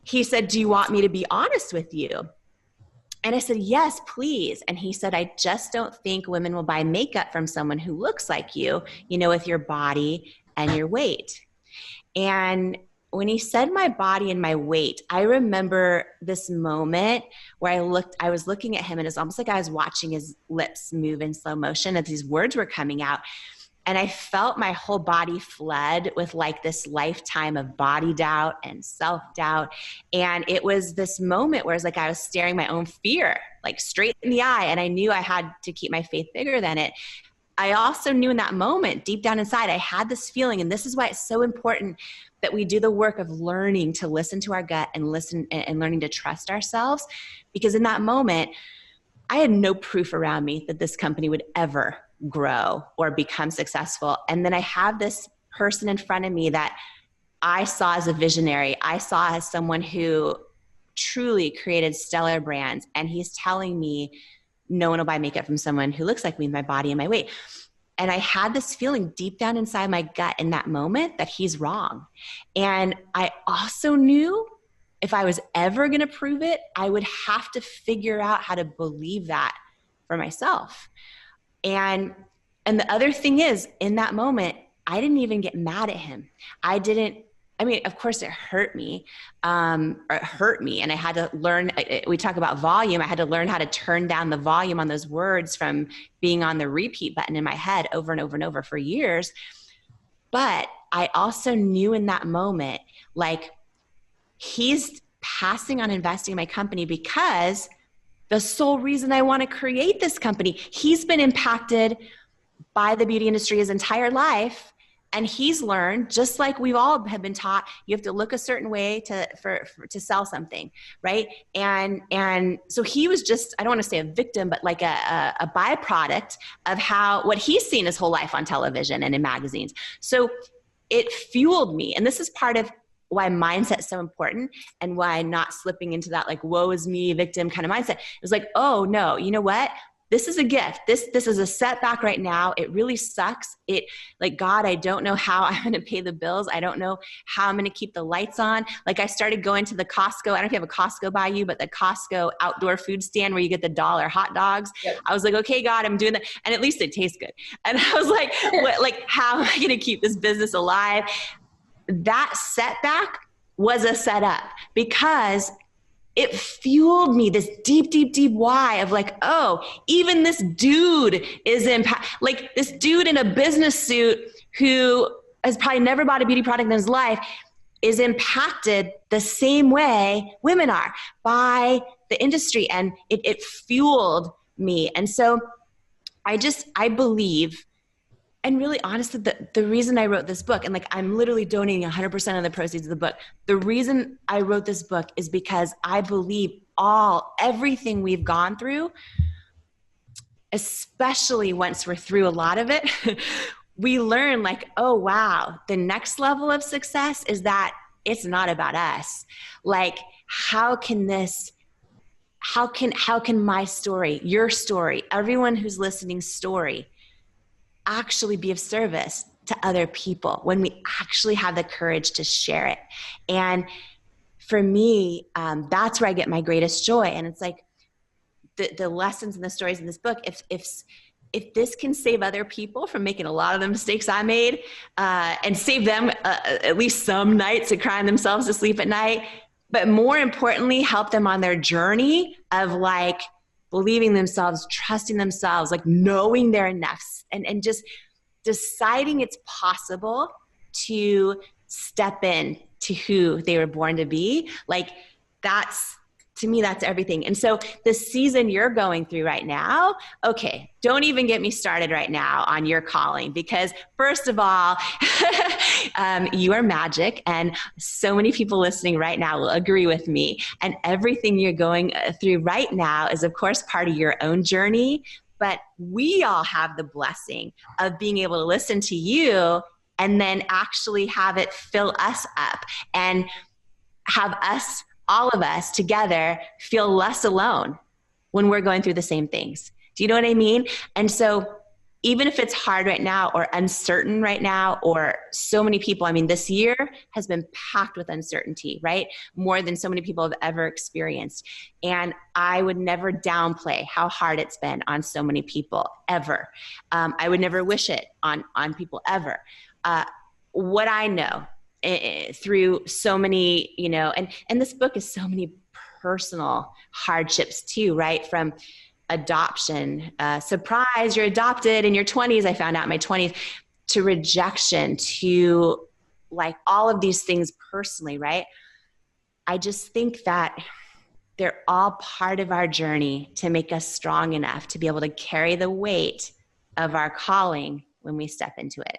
he said, do you want me to be honest with you? And I said, yes, please. And he said, I just don't think women will buy makeup from someone who looks like you, with your body and your weight. And when he said my body and my weight, I remember this moment where I was looking at him, and it's almost like I was watching his lips move in slow motion as these words were coming out. And I felt my whole body flood with this lifetime of body doubt and self-doubt. And it was this moment where it's like I was staring my own fear, straight in the eye. And I knew I had to keep my faith bigger than it. I also knew in that moment, deep down inside, I had this feeling, and this is why it's so important that we do the work of learning to listen to our gut and learning to trust ourselves. Because in that moment, I had no proof around me that this company would ever grow or become successful. And then I have this person in front of me that I saw as a visionary. I saw as someone who truly created stellar brands. And he's telling me, no one will buy makeup from someone who looks like me, my body and my weight. And I had this feeling deep down inside my gut in that moment that he's wrong. And I also knew if I was ever going to prove it, I would have to figure out how to believe that for myself. And the other thing is, in that moment, I didn't even get mad at him. Of course it hurt me, and I had to learn, we talk about volume. I had to learn how to turn down the volume on those words from being on the repeat button in my head over and over and over for years. But I also knew in that moment, like, he's passing on investing in my company because the sole reason I want to create this company, he's been impacted by the beauty industry his entire life. And he's learned, just like we've all have been taught, you have to look a certain way to sell something, right? And so he was just, I don't want to say a victim, but like a byproduct of what he's seen his whole life on television and in magazines. So it fueled me. And this is part of why mindset is so important, and why not slipping into that like woe is me victim kind of mindset. It was like, oh no, you know what? This is a gift. This is a setback right now. It really sucks. God, I don't know how I'm going to pay the bills. I don't know how I'm going to keep the lights on. Like, I started going to the Costco. I don't know if you have a Costco by you, but the Costco outdoor food stand where you get the $1 hot dogs. Yep. I was like, okay, God, I'm doing that. And at least it tastes good. And I was like, how am I going to keep this business alive? That setback was a setup, because it fueled me this deep, deep, deep why of like, oh, even this dude is like this dude in a business suit who has probably never bought a beauty product in his life is impacted the same way women are by the industry. And it fueled me. And so I believe, and really honestly, the reason I wrote this book, and like, I'm literally donating 100% of the proceeds of the book. The reason I wrote this book is because I believe everything we've gone through, especially once we're through a lot of it, we learn like, oh wow, the next level of success is that it's not about us. Like, how can my story, your story, everyone who's listening's story actually be of service to other people when we actually have the courage to share it? And for me, that's where I get my greatest joy. And it's like the lessons and the stories in this book, if this can save other people from making a lot of the mistakes I made, and save them at least some nights of crying themselves to sleep at night, but more importantly, help them on their journey of like believing themselves, trusting themselves, like knowing they're enough, and just deciding it's possible to step in to who they were born to be. Like, to me, that's everything. And so the season you're going through right now, okay, don't even get me started right now on your calling, because first of all, you are magic. And so many people listening right now will agree with me. And everything you're going through right now is, of course, part of your own journey. But we all have the blessing of being able to listen to you and then actually have it fill us up and have us, all of us together, feel less alone when we're going through the same things. Do you know what I mean? And so even if it's hard right now or uncertain right now, or so many people, I mean, this year has been packed with uncertainty, right? More than so many people have ever experienced. And I would never downplay how hard it's been on so many people ever. I would never wish it on people ever. What I know through so many, and this book is so many personal hardships too, right? From adoption, surprise, you're adopted in your 20s. I found out in my 20s, to rejection, to like all of these things personally, right? I just think that they're all part of our journey to make us strong enough to be able to carry the weight of our calling when we step into it.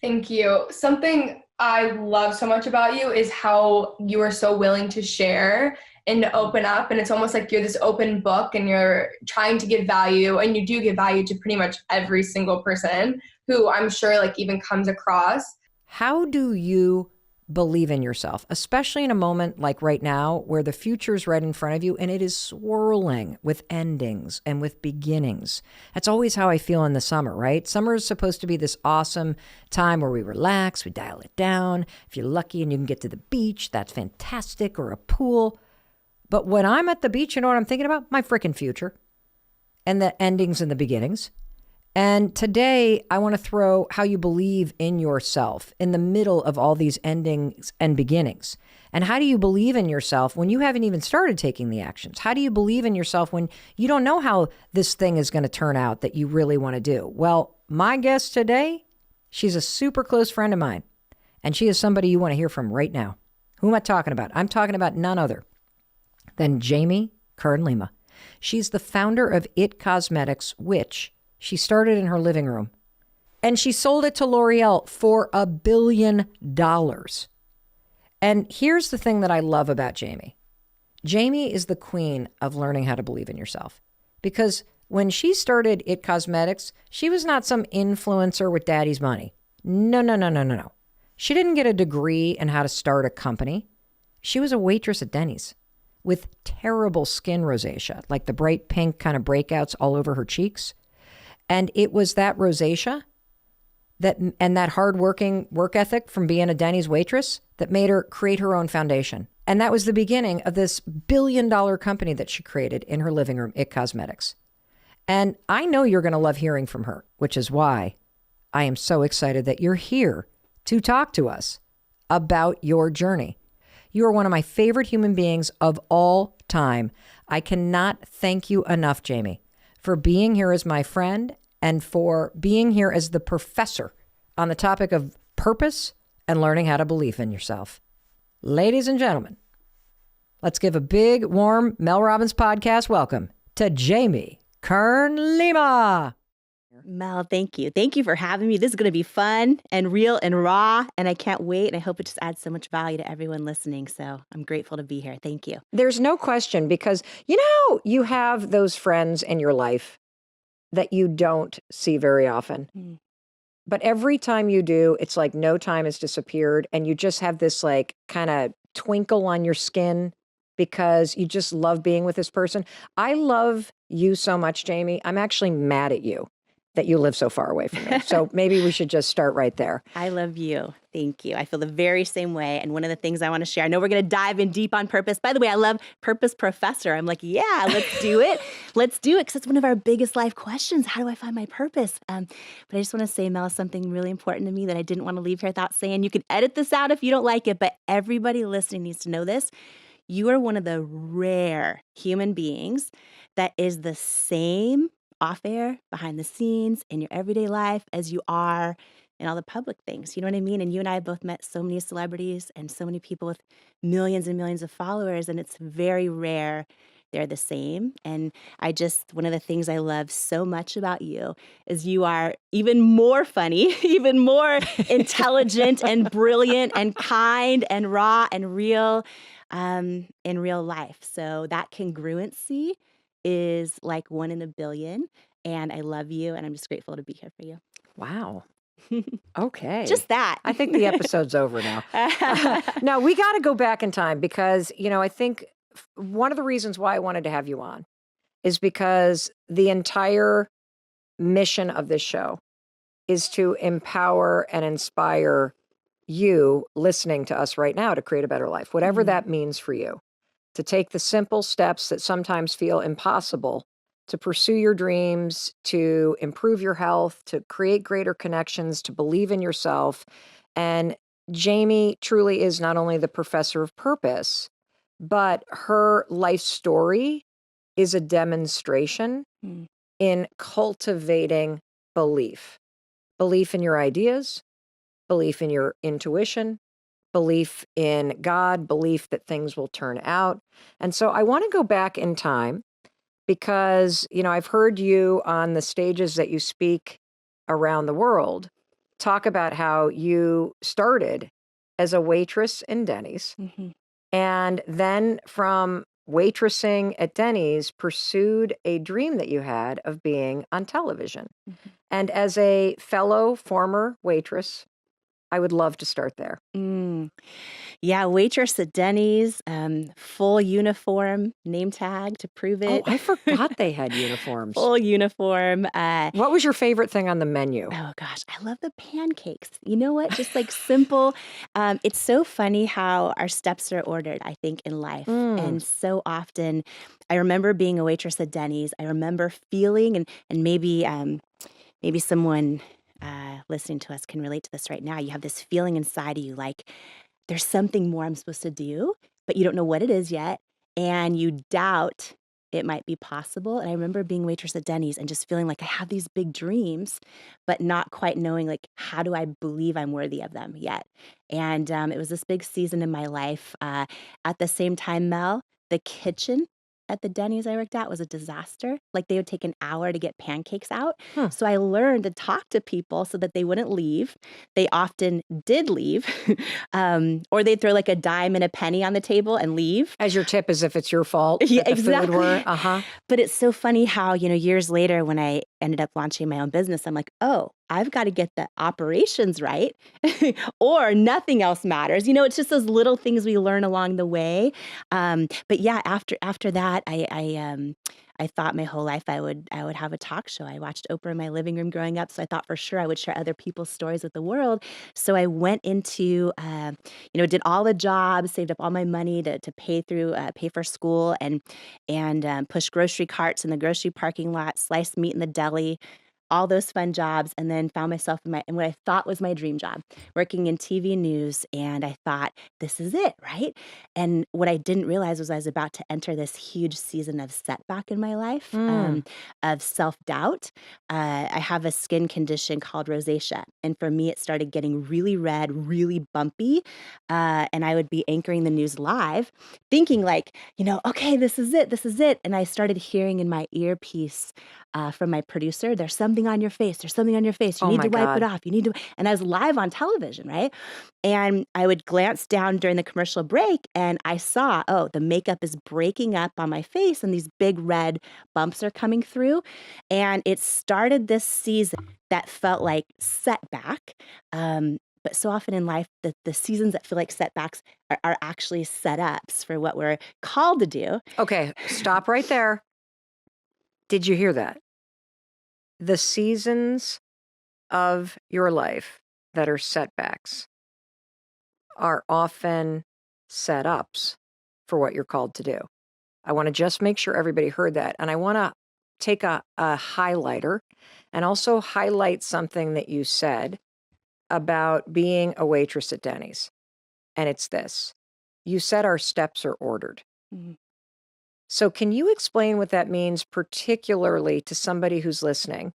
Thank you. Something I love so much about you is how you are so willing to share and to open up. And it's almost like you're this open book and you're trying to give value, and you do give value to pretty much every single person who I'm sure like even comes across. How do you believe in yourself, especially in a moment like right now where the future's right in front of you and it is swirling with endings and with beginnings. That's always how I feel in the summer, right? Summer is supposed to be this awesome time where we relax, we dial it down. If you're lucky and you can get to the beach, that's fantastic, or a pool. But when I'm at the beach, you know what I'm thinking about? My freaking future and the endings and the beginnings. And today, I want to throw how you believe in yourself in the middle of all these endings and beginnings. And how do you believe in yourself when you haven't even started taking the actions? How do you believe in yourself when you don't know how this thing is going to turn out that you really want to do? Well, my guest today, she's a super close friend of mine. And she is somebody you want to hear from right now. Who am I talking about? I'm talking about none other than Jamie Kern Lima. She's the founder of It Cosmetics, which she started in her living room, and she sold it to L'Oreal for $1 billion. And here's the thing that I love about Jamie. Jamie is the queen of learning how to believe in yourself, because when she started It Cosmetics, she was not some influencer with daddy's money. No. She didn't get a degree in how to start a company. She was a waitress at Denny's with terrible skin rosacea, like the bright pink kind of breakouts all over her cheeks. And it was that rosacea and that hardworking work ethic from being a Denny's waitress that made her create her own foundation. And that was the beginning of this $1 billion company that she created in her living room, It Cosmetics. And I know you're going to love hearing from her, which is why I am so excited that you're here to talk to us about your journey. You are one of my favorite human beings of all time. I cannot thank you enough, Jamie, for being here as my friend and for being here as the professor on the topic of purpose and learning how to believe in yourself. Ladies and gentlemen, let's give a big, warm Mel Robbins podcast welcome to Jamie Kern Lima. Mel, thank you. Thank you for having me. This is going to be fun and real and raw, and I can't wait. And I hope it just adds so much value to everyone listening. So I'm grateful to be here. Thank you. There's no question, because, you have those friends in your life that you don't see very often. Mm. But every time you do, it's like no time has disappeared, and you just have this like kind of twinkle on your skin because you just love being with this person. I love you so much, Jamie. I'm actually mad at you that you live so far away from me. So maybe we should just start right there. I love you. Thank you. I feel the very same way. And one of the things I want to share, I know we're going to dive in deep on purpose. By the way, I love Purpose Professor. I'm like, yeah, let's do it. Let's do it. Because it's one of our biggest life questions. How do I find my purpose? But I just want to say, Mel, something really important to me that I didn't want to leave here without saying. You can edit this out if you don't like it, but everybody listening needs to know this. You are one of the rare human beings that is the same off air, behind the scenes, in your everyday life as you are in all the public things. You know what I mean? And you and I have both met so many celebrities and so many people with millions and millions of followers, and it's very rare they're the same. And one of the things I love so much about you is you are even more funny, even more intelligent and brilliant and kind and raw and real in real life. So that congruency is like 1 in a billion. And I love you. And I'm just grateful to be here for you. Wow. Okay. Just that. I think the episode's over now. No, we got to go back in time because, I think one of the reasons why I wanted to have you on is because the entire mission of this show is to empower and inspire you listening to us right now to create a better life, whatever that means for you. To take the simple steps that sometimes feel impossible to pursue your dreams, to improve your health, to create greater connections, to believe in yourself. And Jamie truly is not only the professor of purpose, but her life story is a demonstration in cultivating belief. Belief in your ideas, belief in your intuition, belief in God, belief that things will turn out. And so I want to go back in time because, I've heard you on the stages that you speak around the world talk about how you started as a waitress in Denny's. Mm-hmm. And then from waitressing at Denny's, pursued a dream that you had of being on television. Mm-hmm. And as a fellow former waitress, I would love to start there. Yeah, waitress at Denny's, full uniform, name tag to prove Oh, it. I forgot they had uniforms. Full uniform. What was your favorite thing on the menu? Oh gosh, I love the pancakes. You know what? Just like simple. It's so funny how our steps are ordered, I think, in life. And so often, I remember being a waitress at Denny's. I remember feeling, and maybe someone listening to us can relate to this right now. You have this feeling inside of you like there's something more I'm supposed to do, but you don't know what it is yet. And you doubt it might be possible. And I remember being a waitress at Denny's and just feeling like I have these big dreams, but not quite knowing, like, how do I believe I'm worthy of them yet? And it was this big season in my life. At the same time, Mel, the kitchen at the Denny's I worked at was a disaster. Like, they would take an hour to get pancakes out. So I learned to talk to people so that they wouldn't leave. They often did leave, or they'd throw like a dime and a penny on the table and leave. As your tip, as if it's your fault. Yeah, that the exactly. Food were. But it's so funny how, years later when I ended up launching my own business, I'm like, oh, I've got to get the operations right or nothing else matters. It's just those little things we learn along the way. But yeah, after that, I thought my whole life I would have a talk show. I watched Oprah in my living room growing up, so I thought for sure I would share other people's stories with the world. So I went into, did all the jobs, saved up all my money to pay for school, and push grocery carts in the grocery parking lot, sliced meat in the deli, all those fun jobs, and then found myself in what I thought was my dream job, working in TV news. And I thought, this is it, right? And what I didn't realize was I was about to enter this huge season of setback in my life, of self-doubt. I have a skin condition called rosacea. And for me, it started getting really red, really bumpy. And I would be anchoring the news live, thinking like, okay, this is it. And I started hearing in my earpiece from my producer, there's something on your face. You need to wipe it off. And I was live on television, right? And I would glance down during the commercial break and I saw, the makeup is breaking up on my face and these big red bumps are coming through. And it started this season that felt like setback. But so often in life, the seasons that feel like setbacks are actually setups for what we're called to do. Okay, stop right there. Did you hear that? The seasons of your life that are setbacks are often setups for what you're called to do. I want to just make sure everybody heard that. And I want to take a highlighter and also highlight something that you said about being a waitress at Denny's. And it's this. You said our steps are ordered. Mm-hmm. So can you explain what that means, particularly to somebody who's listening,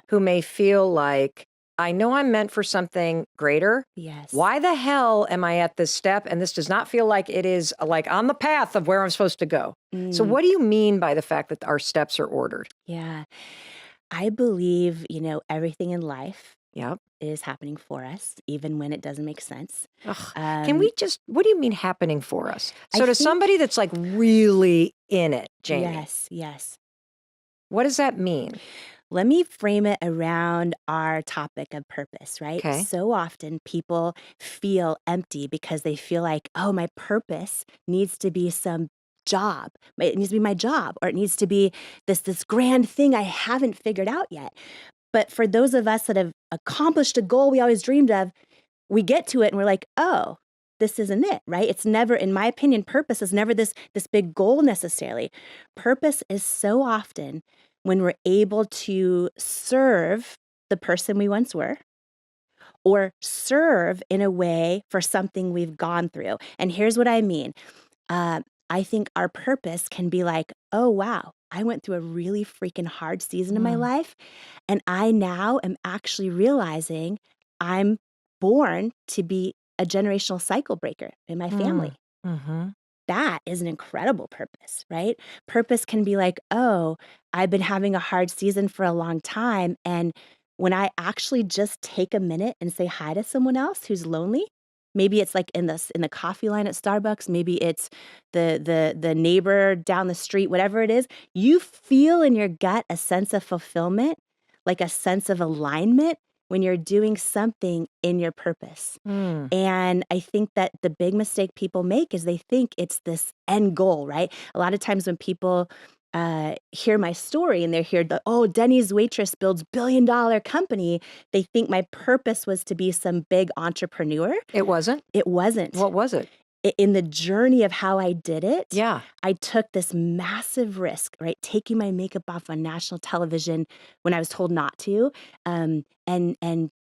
who may feel like, I know I'm meant for something greater. Yes. Why the hell am I at this step? And this does not feel like it is like on the path of where I'm supposed to go. So what do you mean by the fact that our steps are ordered? Yeah. I believe, everything in life Yep. is happening for us, even when it doesn't make sense. Can we what do you mean happening for us? So to somebody that's like really in it, Jamie. Yes. What does that mean? Let me frame it around our topic of purpose, right? Okay. So often people feel empty because they feel like, my purpose needs to be some job. It needs to be my job, or it needs to be this grand thing I haven't figured out yet. But for those of us that have accomplished a goal we always dreamed of, we get to it and we're like, oh, this isn't it, right? It's never, in my opinion, purpose is never this big goal necessarily. Purpose is so often when we're able to serve the person we once were, or serve in a way for something we've gone through. And here's what I mean. I think our purpose can be like, oh, wow, I went through a really freaking hard season in my life. And I now am actually realizing I'm born to be a generational cycle breaker in my family. Mm-hmm. That is an incredible purpose, right? Purpose can be like, oh, I've been having a hard season for a long time. And when I actually just take a minute and say hi to someone else who's lonely, maybe it's like in the coffee line at Starbucks, maybe it's the neighbor down the street, whatever it is, you feel in your gut a sense of fulfillment, like a sense of alignment when you're doing something in your purpose. Mm. And I think that the big mistake people make is they think it's this end goal, right? A lot of times when people hear my story and they hear the, oh, Denny's waitress builds $1 billion company, they think my purpose was to be some big entrepreneur. It wasn't? It wasn't. What was it? In the journey of how I did it, Yeah. I took this massive risk, right? Taking my makeup off on national television when I was told not to, and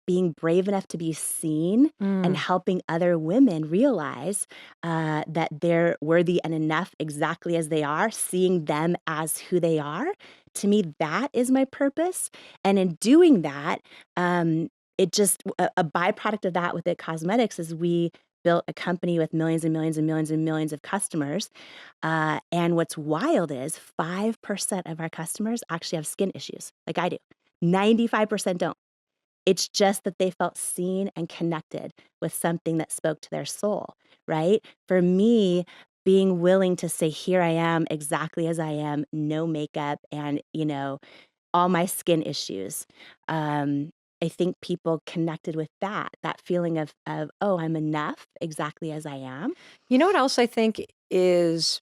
being brave enough to be seen and helping other women realize that they're worthy and enough exactly as they are, seeing them as who they are. To me, that is my purpose. And in doing that, it just a byproduct of that with It Cosmetics is we built a company with millions and millions and millions and millions of customers. And what's wild is 5% of our customers actually have skin issues, like I do. 95% don't. It's just that they felt seen and connected with something that spoke to their soul, right? For me, being willing to say, here I am exactly as I am, no makeup, and, all my skin issues. I think people connected with that feeling of, oh, I'm enough exactly as I am. You know what else I think is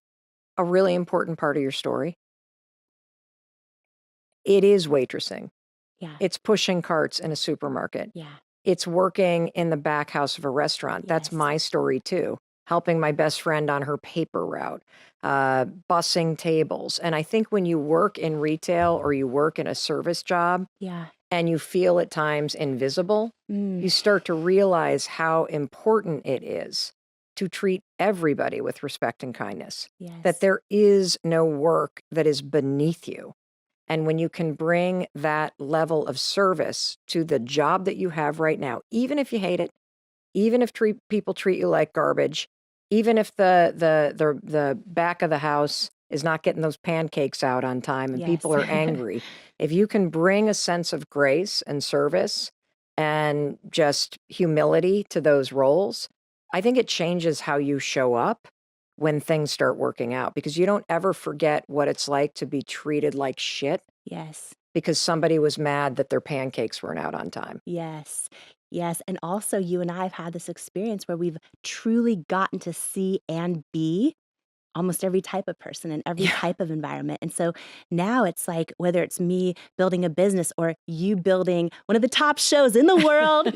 a really important part of your story? It is waitressing. Yeah. It's pushing carts in a supermarket. Yeah. It's working in the back house of a restaurant. That's Yes. my story too. Helping my best friend on her paper route, bussing tables. And I think when you work in retail or you work in a service job, Yeah. and you feel at times invisible, you start to realize how important it is to treat everybody with respect and kindness. Yes. That there is no work that is beneath you. And when you can bring that level of service to the job that you have right now, even if you hate it, even if people treat you like garbage, even if the back of the house is not getting those pancakes out on time and Yes. people are angry, if you can bring a sense of grace and service and just humility to those roles, I think it changes how you show up when things start working out, because you don't ever forget what it's like to be treated like shit Yes. because somebody was mad that their pancakes weren't out on time. Yes. Yes. And also, you and I have had this experience where we've truly gotten to see and be almost every type of person in every type of environment. And so now it's like, whether it's me building a business or you building one of the top shows in the world,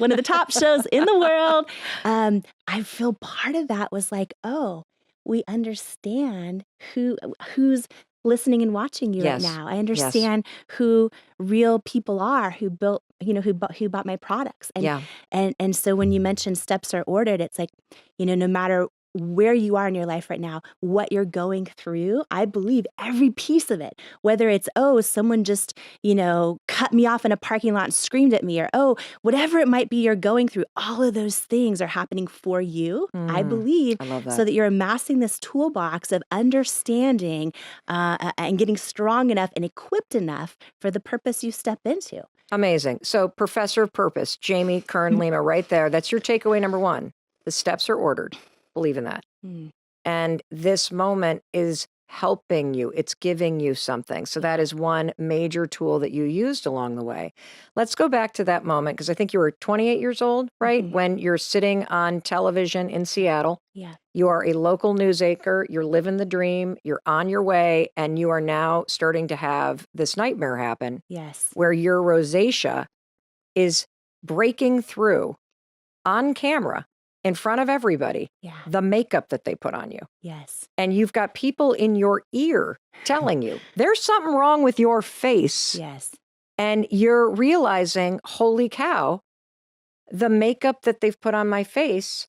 I feel part of that was like, oh, we understand who's listening and watching you right Yes. now. I understand who real people are who built, who bought my products. And so when you mention steps are ordered, it's like, no matter where you are in your life right now, what you're going through, I believe every piece of it, whether it's, oh, someone just, cut me off in a parking lot and screamed at me, or, oh, whatever it might be you're going through, all of those things are happening for you, I believe, I love that. so that you're amassing this toolbox of understanding and getting strong enough and equipped enough for the purpose you step into. Amazing. So Professor of Purpose, Jamie Kern Lima, right there. That's your takeaway number one. The steps are ordered. Believe in that. And this moment is helping you. It's giving you something. So that is one major tool that you used along the way. Let's go back to that moment, because I think you were 28 years old, right? When you're sitting on television in Seattle. Yeah. You are a local news anchor. You're living the dream. You're on your way. And you are now starting to have this nightmare happen. Yes. Where your rosacea is breaking through on camera in front of everybody, the makeup that they put on you. Yes. And you've got people in your ear telling you, there's something wrong with your face. Yes. And you're realizing, holy cow, the makeup that they've put on my face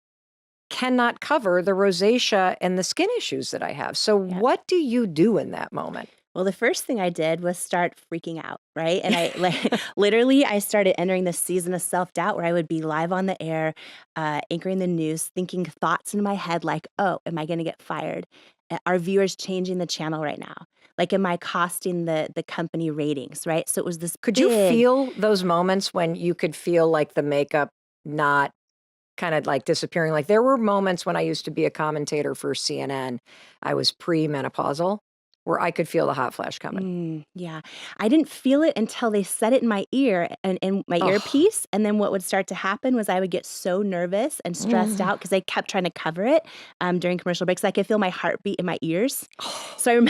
cannot cover the rosacea and the skin issues that I have. So what do you do in that moment? Well, the first thing I did was start freaking out, right? And I literally, I started entering this season of self-doubt where I would be live on the air, anchoring the news, thinking thoughts in my head like, oh, am I going to get fired? Are viewers changing the channel right now? Like, am I costing the company ratings, right? So it was this Could you feel those moments when you could feel like the makeup not kind of like disappearing? Like, there were moments when I used to be a commentator for CNN. I was pre-menopausal. where I could feel the hot flash coming. Yeah. I didn't feel it until they said it in my ear and in my earpiece. And then what would start to happen was I would get so nervous and stressed out because I kept trying to cover it during commercial breaks. I could feel my heartbeat in my ears. So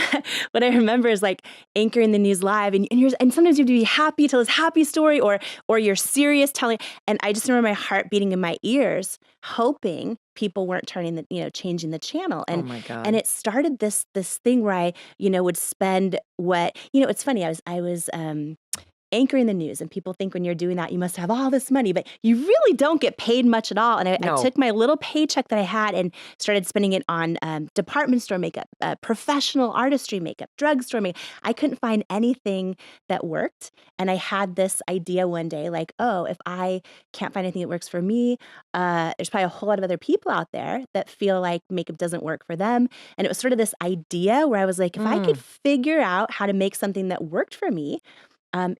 what I remember is like anchoring the news live and sometimes you have to be happy, tell this happy story or you're serious telling. And I just remember my heart beating in my ears, hoping people weren't changing the channel. And, oh my God. and it started this thing where I, would spend it's funny. I was anchoring the news and people think when you're doing that, you must have all this money, but you really don't get paid much at all. And I took my little paycheck that I had and started spending it on department store makeup, professional artistry makeup, drugstore makeup. I couldn't find anything that worked. And I had this idea one day, like, oh, if I can't find anything that works for me, there's probably a whole lot of other people out there that feel like makeup doesn't work for them. And it was sort of this idea where I was like, if I could figure out how to make something that worked for me,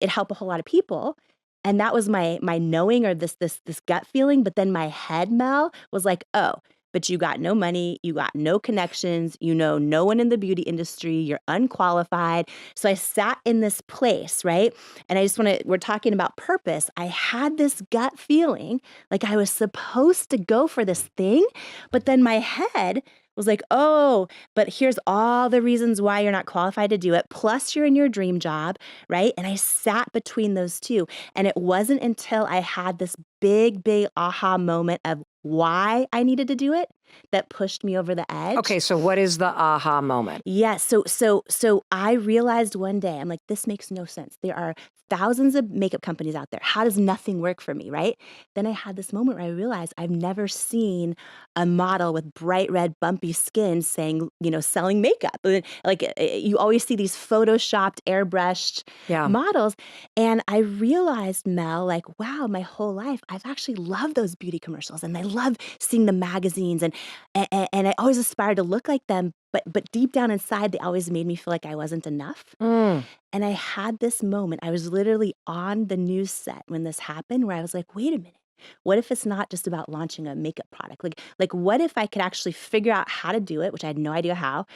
it helped a whole lot of people. And that was my knowing or this gut feeling. But then my head, Mel, was like, oh, but you got no money, you got no connections, no one in the beauty industry, you're unqualified. So I sat in this place, right? And we're talking about purpose. I had this gut feeling like I was supposed to go for this thing, but then my head was like, oh, but here's all the reasons why you're not qualified to do it. Plus you're in your dream job, right? And I sat between those two. And it wasn't until I had this big aha moment of why I needed to do it that pushed me over the edge. Okay, so what is the aha moment? Yeah, so I realized one day, I'm like, this makes no sense. There are thousands of makeup companies out there. How does nothing work for me, right? Then I had this moment where I realized I've never seen a model with bright red bumpy skin saying, selling makeup. Like you always see these photoshopped, airbrushed models. And I realized, Mel, like, wow, my whole life, I've actually loved those beauty commercials and I love seeing the magazines and I always aspired to look like them. But deep down inside, they always made me feel like I wasn't enough. And I had this moment. I was literally on the news set when this happened where I was like, wait a minute. What if it's not just about launching a makeup product? Like what if I could actually figure out how to do it, which I had no idea how,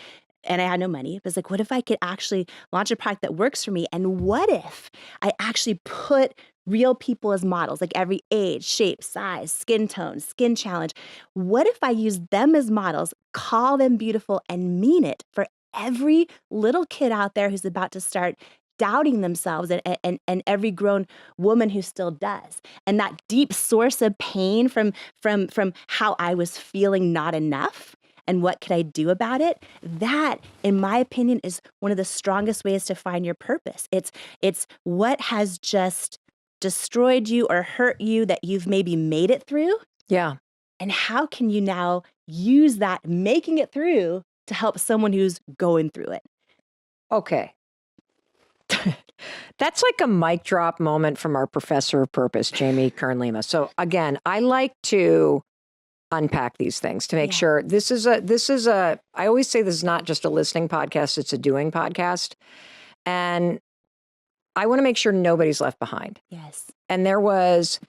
and I had no money. But it's like, what if I could actually launch a product that works for me? And what if I actually put real people as models, like every age, shape, size, skin tone, skin challenge? What if I use them as models, call them beautiful, and mean it for every little kid out there who's about to start doubting themselves and every grown woman who still does. And that deep source of pain from how I was feeling not enough and what could I do about it? That, in my opinion, is one of the strongest ways to find your purpose. It's what has just destroyed you or hurt you that you've maybe made it through. Yeah. And how can you now use that making it through to help someone who's going through it? Okay. That's like a mic drop moment from our professor of purpose, Jamie Kern Lima. So again, I like to unpack these things to make sure this is a, I always say this is not just a listening podcast, it's a doing podcast. And I want to make sure nobody's left behind. Yes. And there was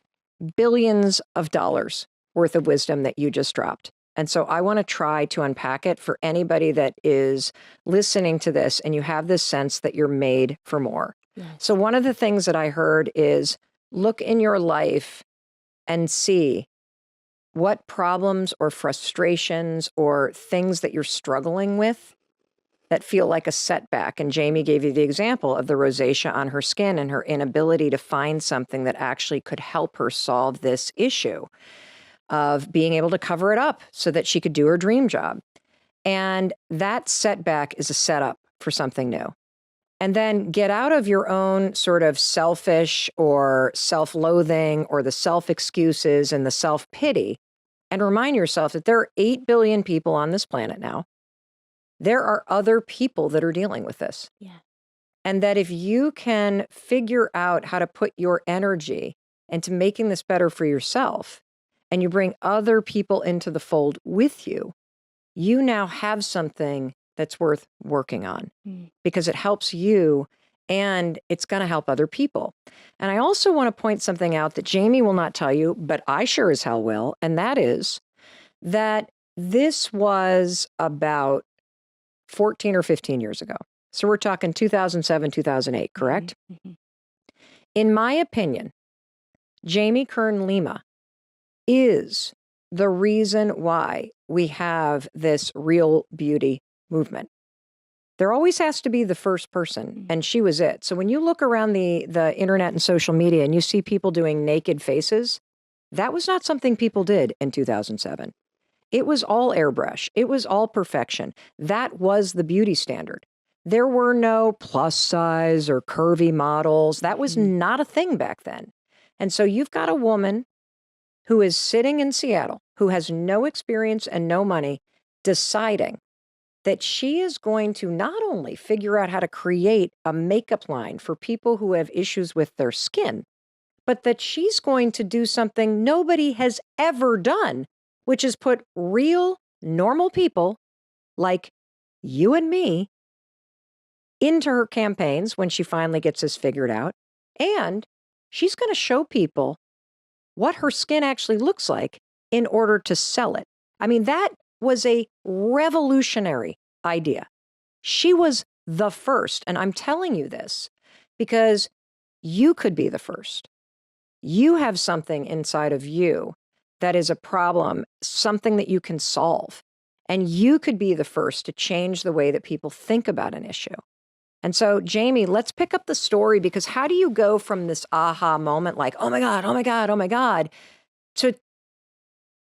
billions of dollars worth of wisdom that you just dropped. And so I want to try to unpack it for anybody that is listening to this and you have this sense that you're made for more. Yes. So one of the things that I heard is look in your life and see what problems or frustrations or things that you're struggling with that feel like a setback. And Jamie gave you the example of the rosacea on her skin and her inability to find something that actually could help her solve this issue of being able to cover it up so that she could do her dream job. And that setback is a setup for something new. And then get out of your own sort of selfish or self-loathing or the self-excuses and the self-pity and remind yourself that there are 8 billion people on this planet now. There are other people that are dealing with this. Yeah. And that if you can figure out how to put your energy into making this better for yourself, and you bring other people into the fold with you, you now have something that's worth working on because it helps you and it's going to help other people. And I also want to point something out that Jamie will not tell you, but I sure as hell will. And that is that this was about 14 or 15 years ago. So we're talking 2007, 2008, correct? Mm-hmm. In my opinion, Jamie Kern Lima is the reason why we have this real beauty movement. There always has to be the first person, and she was it. So when you look around the internet and social media and you see people doing naked faces, that was not something people did in 2007. It was all airbrush. It was all perfection. That was the beauty standard. There were no plus size or curvy models. That was not a thing back then. And so you've got a woman who is sitting in Seattle, who has no experience and no money, deciding that she is going to not only figure out how to create a makeup line for people who have issues with their skin, but that she's going to do something nobody has ever done, which is put real, normal people like you and me into her campaigns when she finally gets this figured out. And she's going to show people what her skin actually looks like in order to sell it. I mean, that was a revolutionary idea. She was the first. And I'm telling you this because you could be the first. You have something inside of you that is a problem, something that you can solve. And you could be the first to change the way that people think about an issue. And so, Jamie, let's pick up the story, because how do you go from this aha moment, like, oh my God, oh my God, oh my God, to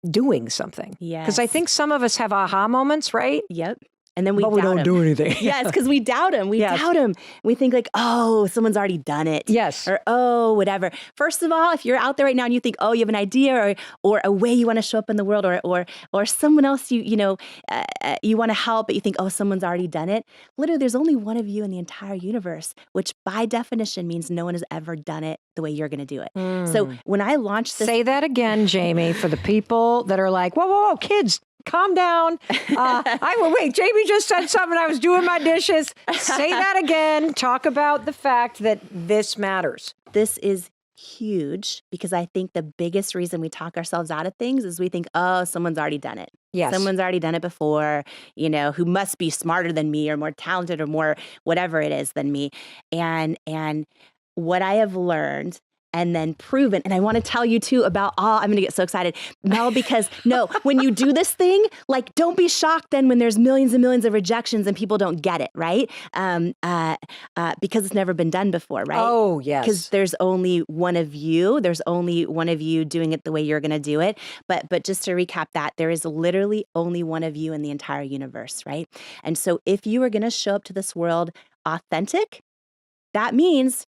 doing something? Yes. Because I think some of us have aha moments, right? Yep. And then we don't do anything. Yes, because we doubt him. We doubt him. We think like, oh, someone's already done it. Yes. Or, oh, whatever. First of all, if you're out there right now and you think, oh, you have an idea or a way you want to show up in the world or someone else you want to help, but you think, oh, someone's already done it. Literally, there's only one of you in the entire universe, which by definition means no one has ever done it the way you're going to do it. So when I launched this... Say that again, Jamie, for the people that are like, whoa, whoa, whoa, kids, calm down. Wait, Jamie just said something. I was doing my dishes. Say that again. Talk about the fact that this matters. This is huge, because I think the biggest reason we talk ourselves out of things is we think, oh, someone's already done it. Yes. Someone's already done it before, who must be smarter than me or more talented or more whatever it is than me. And what I have learned and then proven. And I want to tell you too about I'm going to get so excited, Mel, because when you do this thing, like, don't be shocked then when there's millions and millions of rejections and people don't get it, right? Because it's never been done before, right? Oh, yes. Because there's only one of you. There's only one of you doing it the way you're going to do it. But just to recap that, there is literally only one of you in the entire universe, right? And so if you are going to show up to this world authentic, that means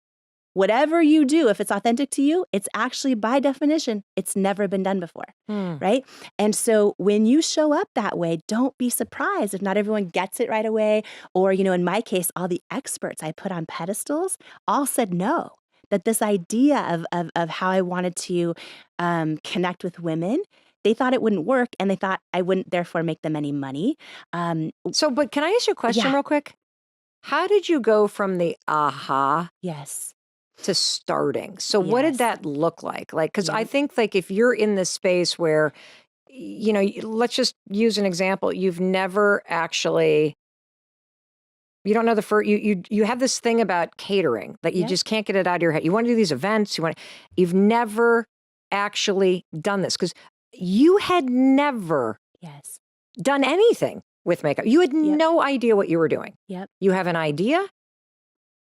whatever you do, if it's authentic to you, it's actually, by definition, it's never been done before, right? And so when you show up that way, don't be surprised if not everyone gets it right away. Or, in my case, all the experts I put on pedestals all said no, that this idea of how I wanted to connect with women, they thought it wouldn't work, and they thought I wouldn't therefore make them any money. But can I ask you a question real quick? How did you go from the aha? Yes. To starting. So what did that look like? Like, because I think, like, if you're in this space where, let's just use an example. You've never actually, you don't know the first, you have this thing about catering that you just can't get it out of your head. You want to do these events. You've never actually done this because you had never done anything with makeup. You had no idea what you were doing. Yep. You have an idea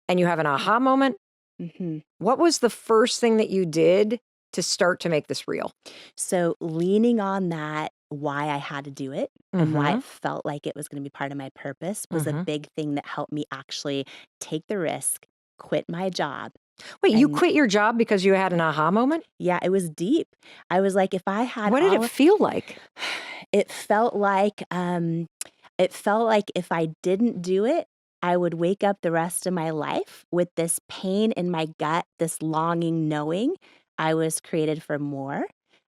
and you have an aha moment. Mm-hmm. What was the first thing that you did to start to make this real? So leaning on that, why I had to do it and why it felt like it was going to be part of my purpose was a big thing that helped me actually take the risk, quit my job. Wait, you quit your job because you had an aha moment? Yeah, it was deep. I was like, if I had... What did it feel like? It felt like if I didn't do it, I would wake up the rest of my life with this pain in my gut, this longing, knowing I was created for more.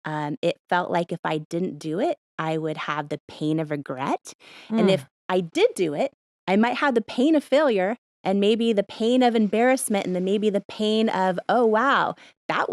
It felt like if I didn't do it, I would have the pain of regret. And if I did do it, I might have the pain of failure and maybe the pain of embarrassment and then maybe the pain of, oh, wow, that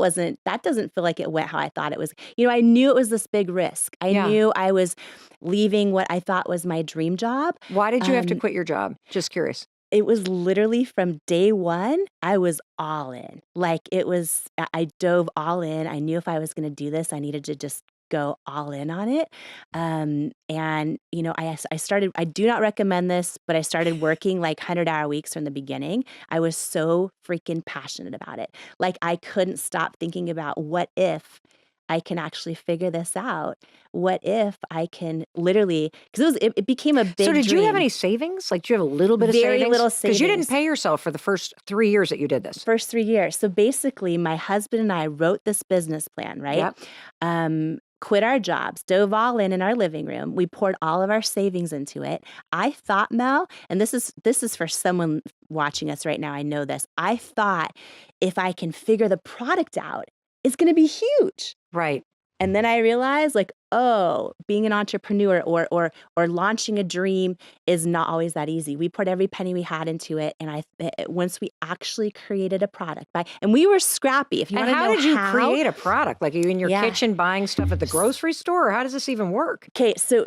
doesn't feel like it went how I thought it was. I knew it was this big risk. I knew I was leaving what I thought was my dream job. Why did you have to quit your job? Just curious. it was literally from day one, I was all in. Like I dove all in. I knew if I was going to do this, I needed to just go all in on it. And, I started, I do not recommend this, but I started working like 100-hour weeks from the beginning. I was so freaking passionate about it. Like I couldn't stop thinking about what if I can actually figure this out? What if I can literally, because it became a big So did you have dream. any savings? Like, do you have a little bit of Very savings? little Because you didn't savings. pay yourself for the first 3 years that you did this. First 3 years. So basically, my husband and I wrote this business plan, right? Yep. Quit our jobs, dove all in our living room. We poured all of our savings into it. I thought, Mel, and this is for someone watching us right now, I know this. I thought if I can figure the product out, it's going to be huge. Right. And then I realized, like, oh, being an entrepreneur or launching a dream is not always that easy. We put every penny we had into it, and once we actually created a product, and we were scrappy. If you want to know how did you create a product? Like, are you in your kitchen buying stuff at the grocery store, or how does this even work? Okay, so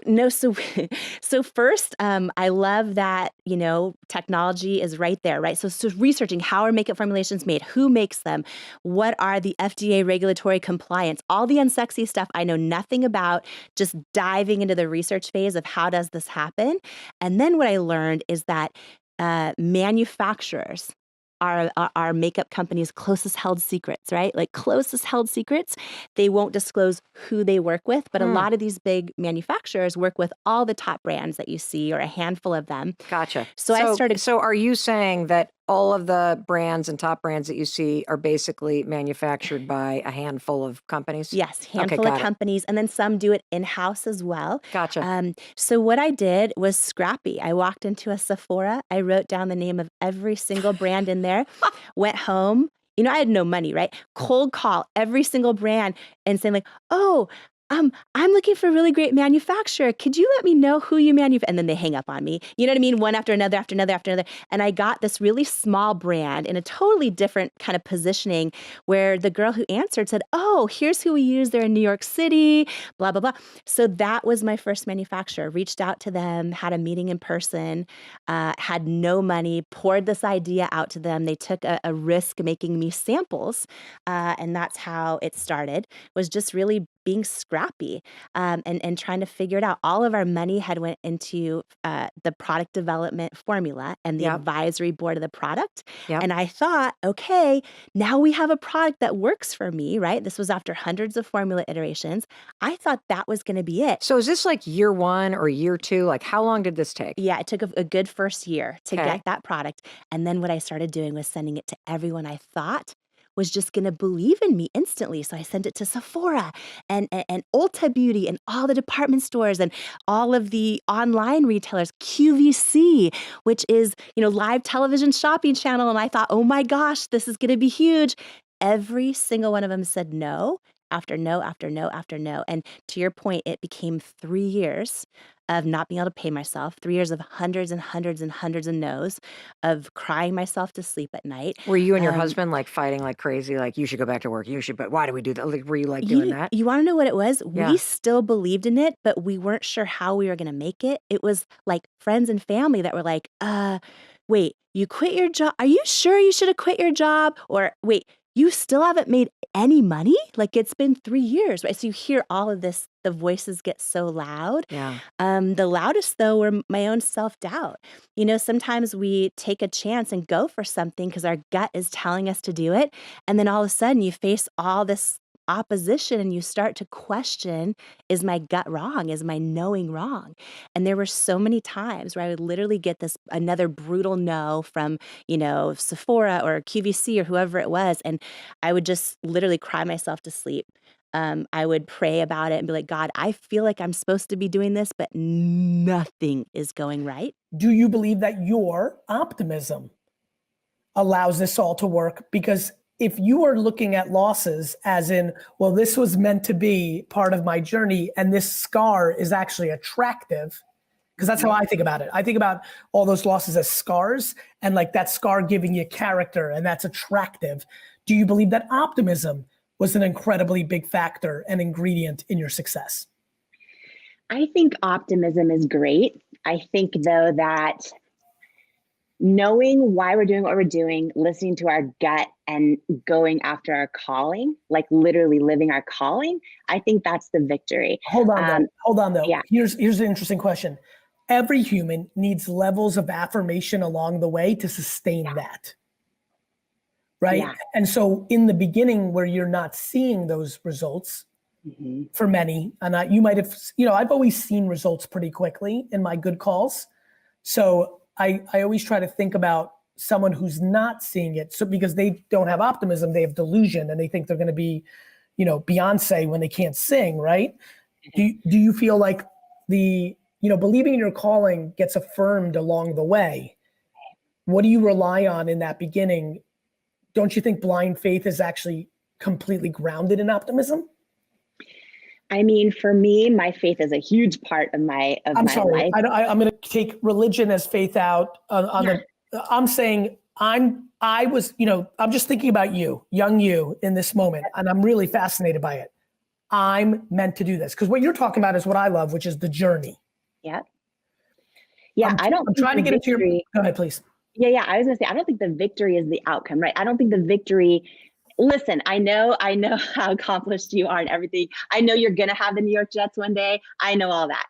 first, I love that technology is right there, right? So researching how are makeup formulations made, who makes them, what are the FDA regulatory compliance, all the unsexy stuff I know nothing about. Just diving into the research phase of how does this happen. And then what I learned is that manufacturers are makeup companies' closest held secrets, right? Like closest held secrets. They won't disclose who they work with, but a lot of these big manufacturers work with all the top brands that you see or a handful of them. Gotcha. So I started. So are you saying that all of the brands and top brands that you see are basically manufactured by a handful of companies? Yes, handful of companies. And then some do it in-house as well. Gotcha. So what I did was scrappy. I walked into a Sephora. I wrote down the name of every single brand in there, went home. I had no money, right? Cold call every single brand and saying like, oh, I'm looking for a really great manufacturer. Could you let me know who you manufacture? And then they hang up on me. You know what I mean? One after another, after another, after another. And I got this really small brand in a totally different kind of positioning where the girl who answered said, oh, here's who we use. They're in New York City, blah, blah, blah. So that was my first manufacturer. Reached out to them, had a meeting in person, had no money, poured this idea out to them. They took a risk making me samples. And that's how it started, was just really being scrappy and trying to figure it out. All of our money had went into the product development formula and the advisory board of the product. And I thought, okay, now we have a product that works for me, right? This was after hundreds of formula iterations. I thought that was going to be it. So is this like year one or year two? Like how long did this take? Yeah, it took a good first year to get that product. And then what I started doing was sending it to everyone I thought was just going to believe in me instantly. So I sent it to Sephora and Ulta Beauty and all the department stores and all of the online retailers, QVC, which is, live television shopping channel. And I thought, oh my gosh, this is going to be huge. Every single one of them said no, after no, after no, after no. And to your point, it became 3 years of not being able to pay myself, 3 years of hundreds and hundreds and hundreds of no's, of crying myself to sleep at night. Were you and your husband like fighting like crazy? Like, you should go back to work. But why do we do that? Like, were you like doing that? You want to know what it was? Yeah. We still believed in it, but we weren't sure how we were going to make it. It was like friends and family that were like, wait, you quit your job? Are you sure you should have quit your job? Or wait, you still haven't made any money? Like, it's been 3 years, right? So you hear all of this, the voices get so loud. Yeah. The loudest, though, were my own self-doubt. Sometimes we take a chance and go for something because our gut is telling us to do it. And then all of a sudden you face all this opposition and you start to question, is my gut wrong? Is my knowing wrong? And there were so many times where I would literally get another brutal no from, Sephora or QVC or whoever it was. And I would just literally cry myself to sleep. I would pray about it and be like, God, I feel like I'm supposed to be doing this, but nothing is going right. Do you believe that your optimism allows this all to work? Because if you are looking at losses as in, well, this was meant to be part of my journey and this scar is actually attractive, because that's how I think about it. I think about all those losses as scars and like that scar giving you character and that's attractive. Do you believe that optimism was an incredibly big factor and ingredient in your success? I think optimism is great. I think though that knowing why we're doing what we're doing, listening to our gut and going after our calling, like literally living our calling, I think that's the victory. Hold on though. Yeah. Here's an interesting question. Every human needs levels of affirmation along the way to sustain that. Right? Yeah. And so in the beginning where you're not seeing those results, for many, and you might have, I've always seen results pretty quickly in my good calls. So I always try to think about someone who's not seeing it. So because they don't have optimism, they have delusion and they think they're going to be, Beyonce when they can't sing, right? Do you feel like believing in your calling gets affirmed along the way? What do you rely on in that beginning? Don't you think blind faith is actually completely grounded in optimism? I mean, for me, my faith is a huge part of my life. I'm going to take religion as faith out. I'm saying I'm just thinking about you, young you in this moment, and I'm really fascinated by it. I'm meant to do this because what you're talking about is what I love, which is the journey. Yeah. Yeah. I'm trying to get into your. Go ahead, please. Yeah. I was going to say, I don't think the victory is the outcome, right? I don't think the victory. Listen, I know how accomplished you are and everything. I know you're going to have the New York Jets one day. I know all that.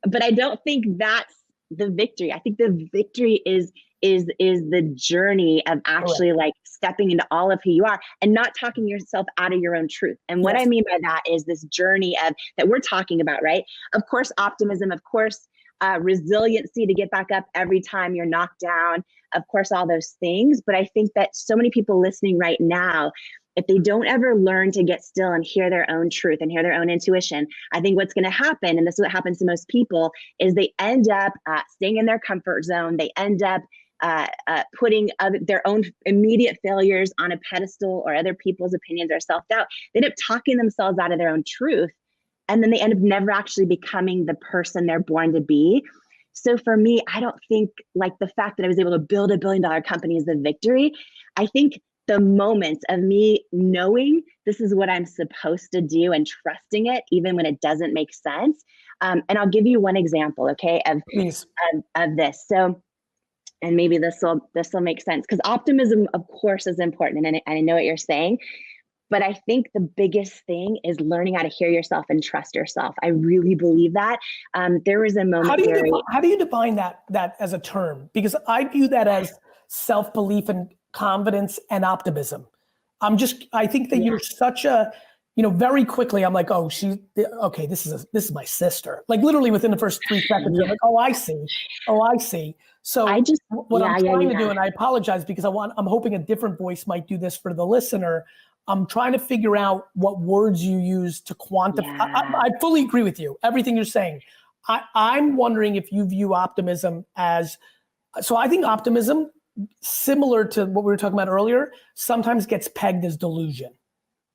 But I don't think that's the victory. I think the victory is the journey of actually like stepping into all of who you are and not talking yourself out of your own truth. And what I mean by that is this journey of that we're talking about, right? Of course, optimism, of course, resiliency to get back up every time you're knocked down, of course, all those things. But I think that so many people listening right now, if they don't ever learn to get still and hear their own truth and hear their own intuition, I think what's going to happen, and this is what happens to most people, is they end up staying in their comfort zone. They end up putting their own immediate failures on a pedestal or other people's opinions or self-doubt. They end up talking themselves out of their own truth. And then they end up never actually becoming the person they're born to be. So for me, I don't think like the fact that I was able to build $1 billion company is the victory. I think the moments of me knowing this is what I'm supposed to do and trusting it, even when it doesn't make sense. And I'll give you one example, okay, of this. So, and maybe this will make sense because optimism, of course, is important. And I know what you're saying. But I think the biggest thing is learning how to hear yourself and trust yourself. I really believe that. There was a moment. How do you define that as a term? Because I view that as self-belief and confidence and optimism. I think that you're such a, very quickly I'm like, oh, this is my sister. Like literally within the first 3 seconds, I'm like, oh, I see. So I'm trying to do, and I apologize because I'm hoping a different voice might do this for the listener. I'm trying to figure out what words you use to quantify. Yeah. I fully agree with you, everything you're saying. I'm wondering if you view optimism as, so I think optimism, similar to what we were talking about earlier, sometimes gets pegged as delusion.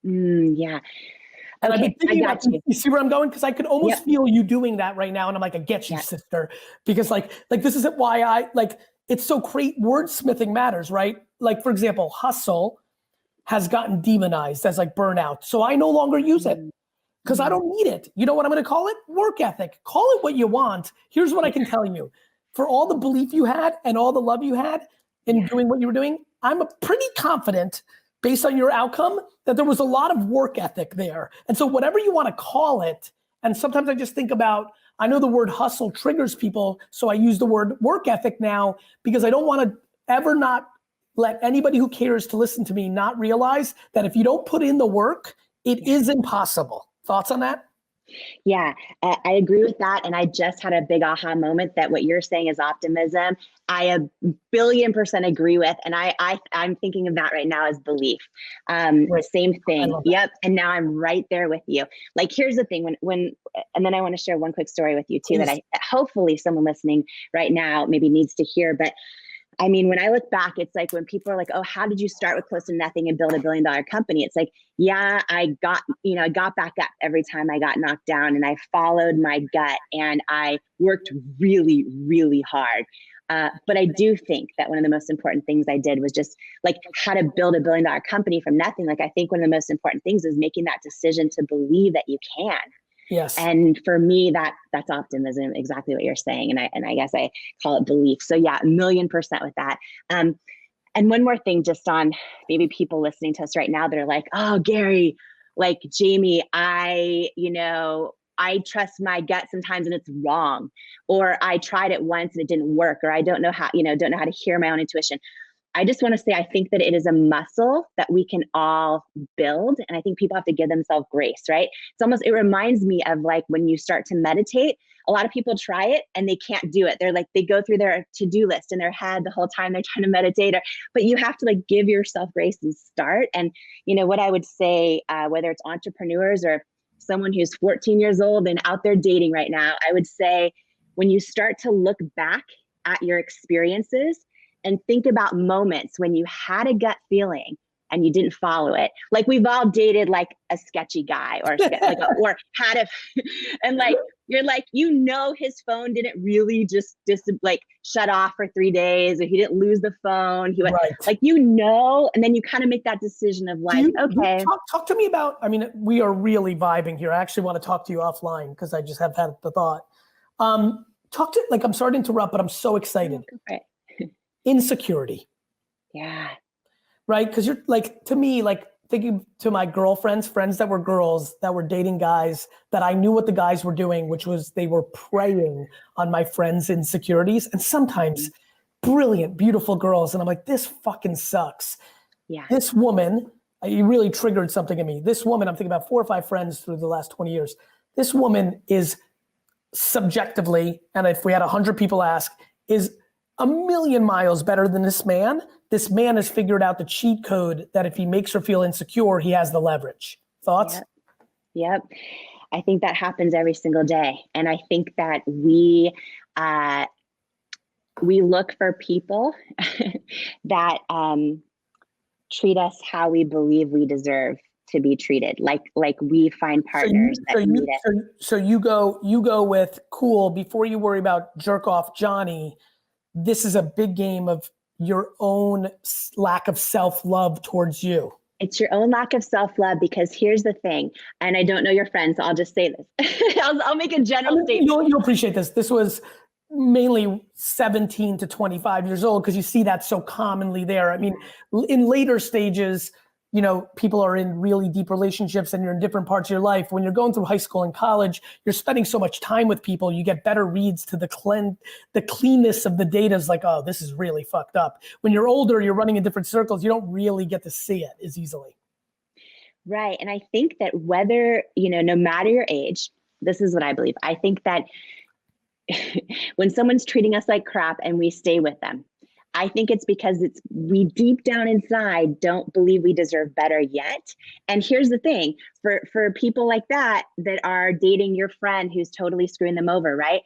Yeah. And I've been thinking about, you see where I'm going? Because I could almost feel you doing that right now. And I'm like, I get you, sister. Because like this is why it's so great. Wordsmithing matters, right? Like for example, hustle has gotten demonized as like burnout. So I no longer use it because I don't need it. You know what I'm going to call it? Work ethic. Call it what you want. Here's what I can tell you. For all the belief you had and all the love you had in doing what you were doing, I'm pretty confident based on your outcome that there was a lot of work ethic there. And so whatever you want to call it, and sometimes I just think about, I know the word hustle triggers people. So I use the word work ethic now because I don't want to ever not let anybody who cares to listen to me not realize that if you don't put in the work, it is impossible. Thoughts on that? Yeah, I agree with that. And I just had a big aha moment that what you're saying is optimism. I 1,000,000,000% agree with. And I'm thinking of that right now as belief. Same thing. Yep. And now I'm right there with you. Like, here's the thing and then I want to share one quick story with you too, that hopefully someone listening right now maybe needs to hear. But I mean, when I look back, it's like when people are like, oh, how did you start with close to nothing and build $1 billion company? It's like, yeah, I got back up every time I got knocked down and I followed my gut and I worked really, really hard. But I do think that one of the most important things I did was just like how to build $1 billion company from nothing. Like, I think one of the most important things is making that decision to believe that you can. Yes. And for me, that's optimism, exactly what you're saying. And I guess I call it belief. So yeah, 1,000,000% with that. And one more thing, just on maybe people listening to us right now that are like, oh, Gary, like Jamie, I trust my gut sometimes and it's wrong, or I tried it once and it didn't work, or I don't know how to hear my own intuition. I just want to say, I think that it is a muscle that we can all build. And I think people have to give themselves grace, right? It reminds me of like when you start to meditate, a lot of people try it and they can't do it. They're like, they go through their to-do list in their head the whole time they're trying to meditate, but you have to like give yourself grace and start. And what I would say, whether it's entrepreneurs or someone who's 14 years old and out there dating right now, I would say when you start to look back at your experiences and think about moments when you had a gut feeling and you didn't follow it. Like we've all dated like a sketchy guy or or had a, and like, you're like, his phone didn't really just like shut off for 3 days, or he didn't lose the phone. He went like, and then you kind of make that decision of like, okay. Talk to me about, I mean, we are really vibing here. I actually want to talk to you offline because I just have had the thought. I'm sorry to interrupt, but I'm so excited. Right. Insecurity. Yeah. Right? Because you're like, to me, like thinking to my friends that were girls that were dating guys that I knew what the guys were doing, which was they were preying on my friends' insecurities, and sometimes brilliant, beautiful girls. And I'm like, this fucking sucks. Yeah. This woman, you really triggered something in me. This woman, I'm thinking about 4 or 5 friends through the last 20 years. This woman is subjectively, and if we had 100 people ask, is 1,000,000 miles better than this man. This man has figured out the cheat code that if he makes her feel insecure, he has the leverage. Thoughts? Yep. I think that happens every single day. And I think that we look for people that treat us how we believe we deserve to be treated. Like we find partners that meet us. So you go with, cool, before you worry about jerk off Johnny, this is a big game of your own lack of self-love towards you. It's your own lack of self-love, because here's the thing, and I don't know your friends, so I'll just say this. I'll make a general statement. You'll appreciate this. This was mainly 17 to 25 years old, because you see that so commonly there. I mean, in later stages, people are in really deep relationships and you're in different parts of your life. When you're going through high school and college, you're spending so much time with people, you get better reads to the cleanness of the data is like, oh, this is really fucked up. When you're older, you're running in different circles, you don't really get to see it as easily. Right. And I think that whether, no matter your age, this is what I believe. I think that when someone's treating us like crap and we stay with them, I think it's because we deep down inside don't believe we deserve better yet. And here's the thing, for people like that are dating your friend who's totally screwing them over, right?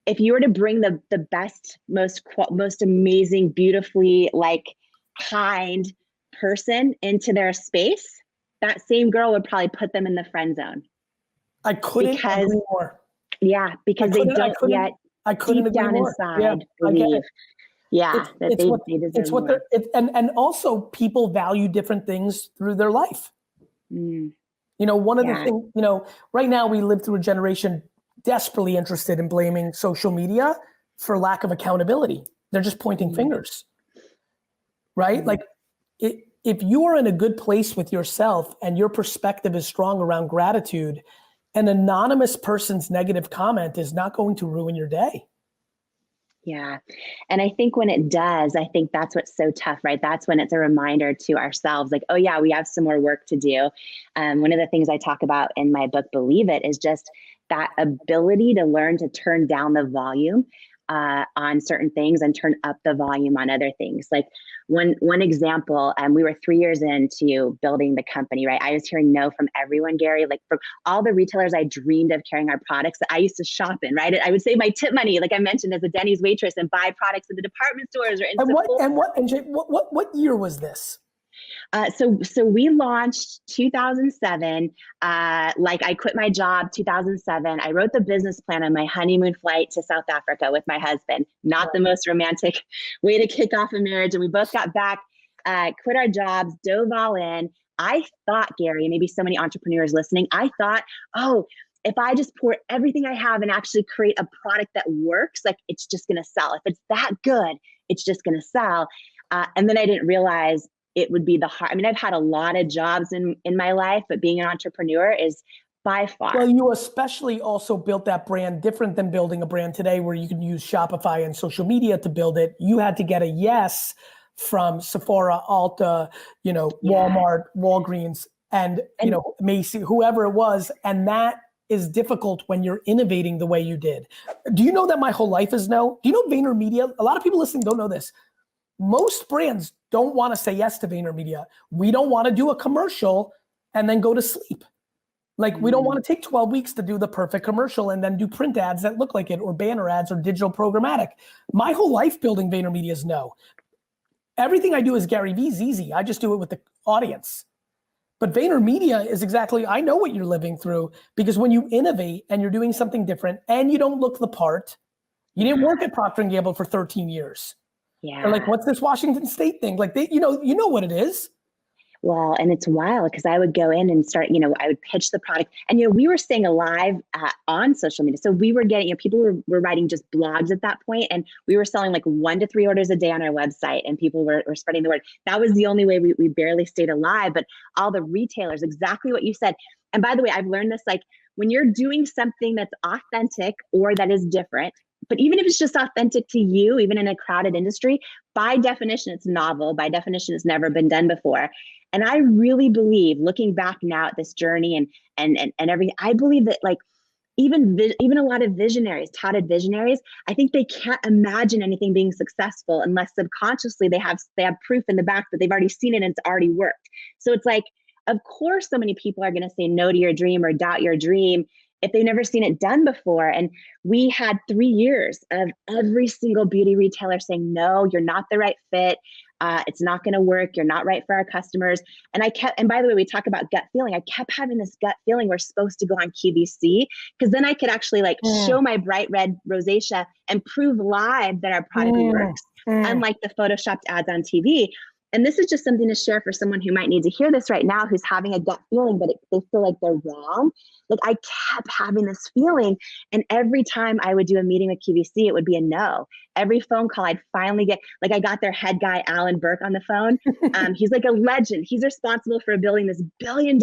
If you were to bring the best, most amazing, beautifully like kind person into their space, that same girl would probably put them in the friend zone. I couldn't agree more. Yeah, because they don't yet deep down inside believe. Yeah, they deserve more. And also people value different things through their life. One of the things, right now we live through a generation desperately interested in blaming social media for lack of accountability. They're just pointing fingers, right? Like if you are in a good place with yourself and your perspective is strong around gratitude, an anonymous person's negative comment is not going to ruin your day. Yeah. And I think when it does, I think that's what's so tough, right? That's when it's a reminder to ourselves, like, oh yeah, we have some more work to do. One of the things I talk about in my book, Believe It, is just that ability to learn to turn down the volume on certain things and turn up the volume on other things. Like one example, we were 3 years into building the company, right? I was hearing no from everyone, Gary, like from all the retailers I dreamed of carrying our products that I used to shop in, right? I would save my tip money, like I mentioned, as a Denny's waitress and buy products at the department stores or in what year was this? So we launched 2007. Like I quit my job 2007. I wrote the business plan on my honeymoon flight to South Africa with my husband. Not the most romantic way to kick off a marriage. And we both got back, quit our jobs, dove all in. I thought, Gary, maybe so many entrepreneurs listening, I thought, oh, if I just pour everything I have and actually create a product that works, like it's just going to sell. If it's that good, it's just going to sell. And then I didn't realize it would be the hard. I mean, I've had a lot of jobs in my life, but being an entrepreneur is by far. Well, you especially also built that brand different than building a brand today where you can use Shopify and social media to build it. You had to get a yes from Sephora, Ulta, Walmart, Walgreens, and Macy, whoever it was. And that is difficult when you're innovating the way you did. Do you know that my whole life is no? Do you know VaynerMedia? A lot of people listening don't know this. Most brands don't want to say yes to VaynerMedia. We don't want to do a commercial and then go to sleep. Like, we don't want to take 12 weeks to do the perfect commercial and then do print ads that look like it, or banner ads, or digital programmatic. My whole life building VaynerMedia is no. Everything I do is Gary Vee's easy. I just do it with the audience. But VaynerMedia is exactly, I know what you're living through, because when you innovate and you're doing something different and you don't look the part, you didn't work at Procter & Gamble for 13 years. Yeah. Or like, what's this Washington State thing? Like, you know what it is. Well, and it's wild because I would go in and start, I would pitch the product, and, we were staying alive on social media. So we were getting, people were writing just blogs at that point, and we were selling like 1 to 3 orders a day on our website, and people were spreading the word. That was the only way we barely stayed alive. But all the retailers, exactly what you said. And by the way, I've learned this, like, when you're doing something that's authentic or that is different, but even if it's just authentic to you, even in a crowded industry, by definition, it's novel. By definition, it's never been done before. And I really believe, looking back now at this journey and everything, I believe that, like, even a lot of visionaries, touted visionaries, I think they can't imagine anything being successful unless subconsciously they have proof in the back that they've already seen it and it's already worked. So it's like, of course, so many people are going to say no to your dream or doubt your dream if they've never seen it done before. And we had 3 years of every single beauty retailer saying, no, you're not the right fit. It's not going to work. You're not right for our customers. And and by the way, we talk about gut feeling. I kept having this gut feeling we're supposed to go on QVC, because then I could actually show my bright red rosacea and prove live that our product works, unlike the photoshopped ads on TV. And this is just something to share for someone who might need to hear this right now, who's having a gut feeling, but they feel like they're wrong. Like, I kept having this feeling. And every time I would do a meeting with QVC, it would be a no. Every phone call I'd finally get, like, I got their head guy, Alan Burke, on the phone. He's like a legend. He's responsible for building this $1 billion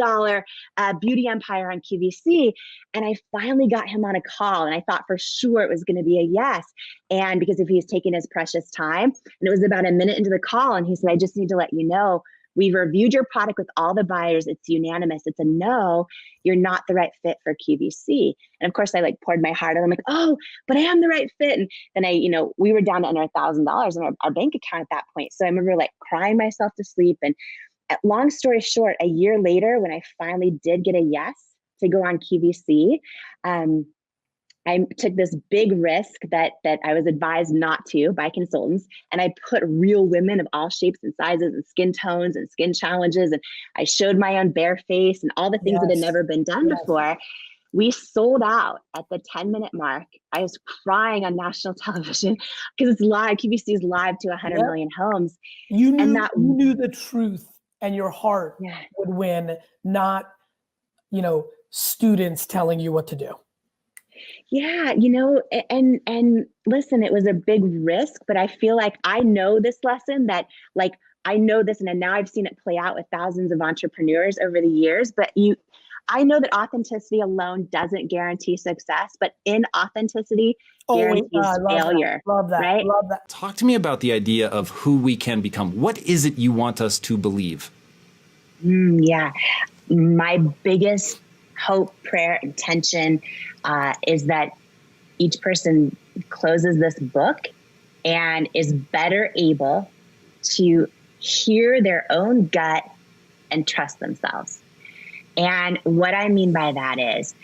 beauty empire on QVC. And I finally got him on a call, and I thought for sure it was going to be a yes. And because if he's taking his precious time, and it was about a minute into the call, and he said, I just need to let you know, we've reviewed your product with all the buyers. It's unanimous. It's a no. You're not the right fit for QVC. And of course, I poured my heart out. I'm like, oh, but I am the right fit. And then we were down to under $1,000 in our bank account at that point. So I remember crying myself to sleep. And long story short, a year later, when I finally did get a yes to go on QVC, I took this big risk that I was advised not to by consultants. And I put real women of all shapes and sizes and skin tones and skin challenges. And I showed my own bare face and all the things that had never been done before. We sold out at the 10-minute mark. I was crying on national television because it's live. QVC is live to 100 million homes. You knew the truth, and your heart would win, not, students telling you what to do. Yeah, and listen, it was a big risk, but I feel like I know this lesson, that I know this, and now I've seen it play out with thousands of entrepreneurs over the years, but I know that authenticity alone doesn't guarantee success, but inauthenticity guarantees failure. Love that. Right? Love that. Talk to me about the idea of who we can become. What is it you want us to believe? Yeah, my biggest hope, prayer, intention is that each person closes this book and is better able to hear their own gut and trust themselves. And what I mean by that is,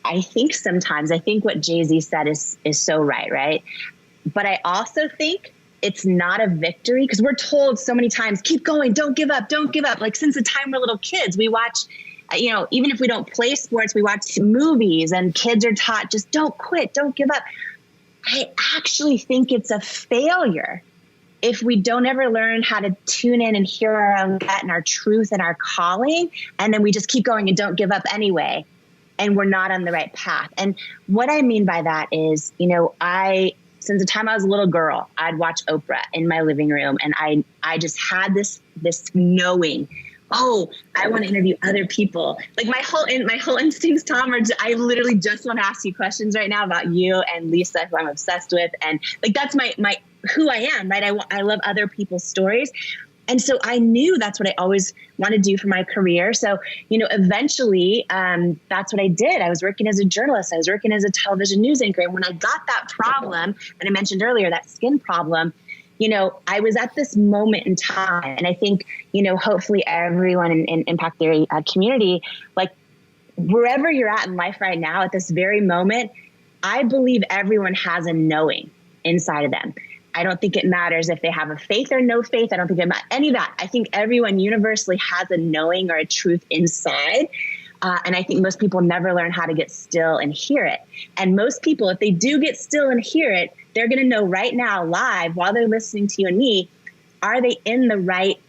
I think what Jay-Z said is so right? But I also think it's not a victory, because we're told so many times, keep going, don't give up. Like, since the time we're little kids, we watch, even if we don't play sports, we watch movies, and kids are taught, just don't quit, don't give up. I actually think it's a failure if we don't ever learn how to tune in and hear our own gut and our truth and our calling, and then we just keep going and don't give up anyway. and we're not on the right path. And what I mean by that is, since the time I was a little girl, I'd watch Oprah in my living room, and I just had this knowing, oh, I want to interview other people. Like my whole instincts, Tom, I literally just want to ask you questions right now about you and Lisa, who I'm obsessed with, and like that's my who I am, right? I love other people's stories. And so I knew that's what I always wanted to do for my career. So, eventually that's what I did. I was working as a journalist. I was working as a television news anchor. And when I got that problem, and I mentioned earlier, that skin problem, I was at this moment in time. And I think, hopefully everyone in Impact Theory community, like wherever you're at in life right now, at this very moment, I believe everyone has a knowing inside of them. I don't think it matters if they have a faith or no faith. I don't think it matters any of that. I think everyone universally has a knowing or a truth inside. And I think most people never learn how to get still and hear it. And most people, if they do get still and hear it, they're going to know right now, live, while they're listening to you and me, are they in the right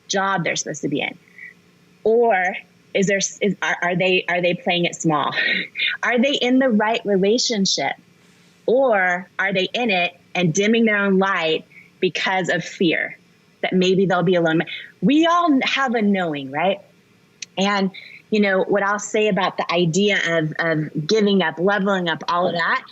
job they're supposed to be in? Or are they playing it small? Are they in the right relationship? Or are they in it and dimming their own light because of fear that maybe they'll be alone? We all have a knowing, right? And, what I'll say about the idea of giving up, leveling up, all of that,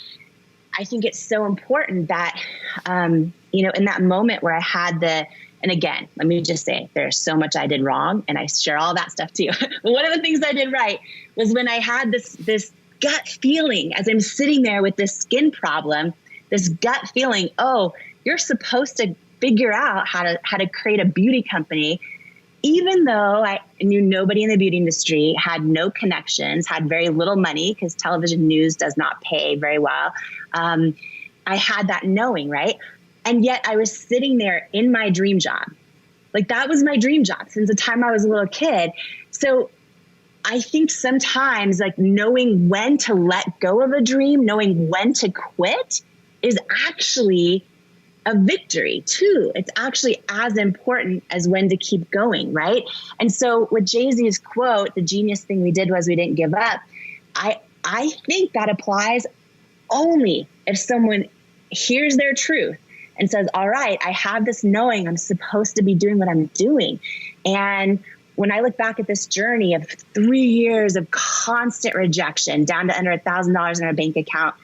I think it's so important that, in that moment where I had and again, let me just say, there's so much I did wrong, and I share all that stuff too. But one of the things I did right was when I had this gut feeling as I'm sitting there with this skin problem, this gut feeling, oh, you're supposed to figure out how to create a beauty company. Even though I knew nobody in the beauty industry, had no connections, had very little money because television news does not pay very well. I had that knowing, right? And yet I was sitting there in my dream job. Like that was my dream job since the time I was a little kid. So I think sometimes like knowing when to let go of a dream, knowing when to quit is actually a victory too. It's actually as important as when to keep going, right? And so with Jay-Z's quote, the genius thing we did was we didn't give up. I think that applies only if someone hears their truth and says, all right, I have this knowing I'm supposed to be doing what I'm doing. And when I look back at this journey of 3 years of constant rejection, down to under $1,000 in our bank account,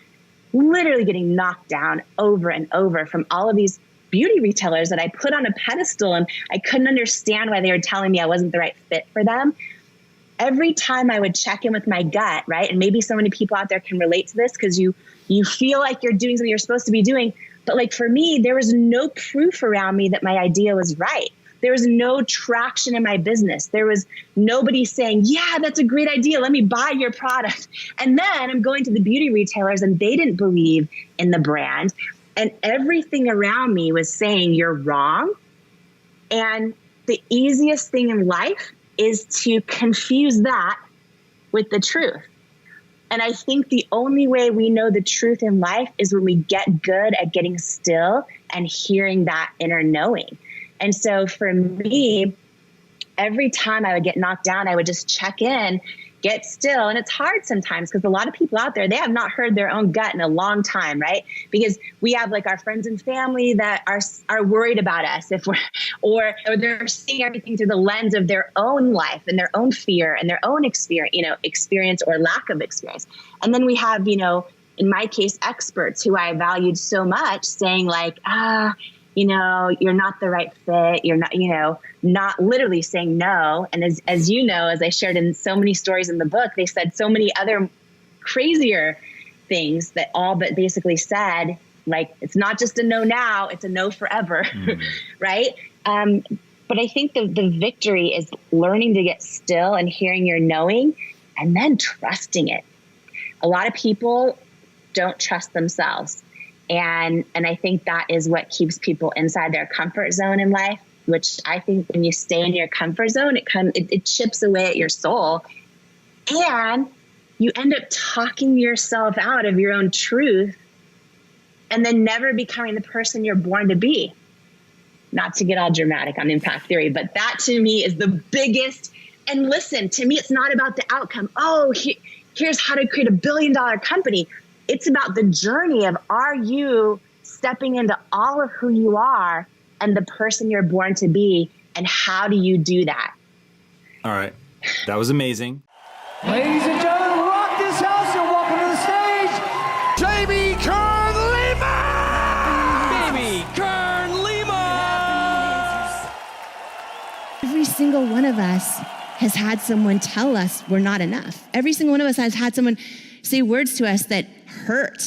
literally getting knocked down over and over from all of these beauty retailers that I put on a pedestal, and I couldn't understand why they were telling me I wasn't the right fit for them. Every time I would check in with my gut, right? And maybe so many people out there can relate to this because you feel like you're doing something you're supposed to be doing. But like for me, there was no proof around me that my idea was right. There was no traction in my business. There was nobody saying, yeah, that's a great idea. Let me buy your product. And then I'm going to the beauty retailers and they didn't believe in the brand. And everything around me was saying, you're wrong. And the easiest thing in life is to confuse that with the truth. And I think the only way we know the truth in life is when we get good at getting still and hearing that inner knowing. And so for me, every time I would get knocked down, I would just check in, get still. And it's hard sometimes because a lot of people out there, they have not heard their own gut in a long time, right? Because we have like our friends and family that are worried about us if we're, or they're seeing everything through the lens of their own life and their own fear and their own experience or lack of experience. And then we have, in my case, experts who I valued so much saying like, you're not the right fit. You're not, not literally saying no. And as as I shared in so many stories in the book, they said so many other crazier things that all but basically said, like, it's not just a no now, it's a no forever. Right. But I think the victory is learning to get still and hearing your knowing and then trusting it. A lot of people don't trust themselves. And I think that is what keeps people inside their comfort zone in life, which I think when you stay in your comfort zone, it chips away at your soul. And you end up talking yourself out of your own truth and then never becoming the person you're born to be. Not to get all dramatic on impact theory, but that to me is the biggest. And listen, to me, it's not about the outcome. Oh, here's how to create $1 billion company. It's about the journey of, are you stepping into all of who you are and the person you're born to be, and how do you do that? All right. That was amazing. Ladies and gentlemen, rock this house and welcome to the stage, Jamie Kern Lima! Baby Kern Lima! Every single one of us has had someone tell us we're not enough. Every single one of us has had someone say words to us that hurt.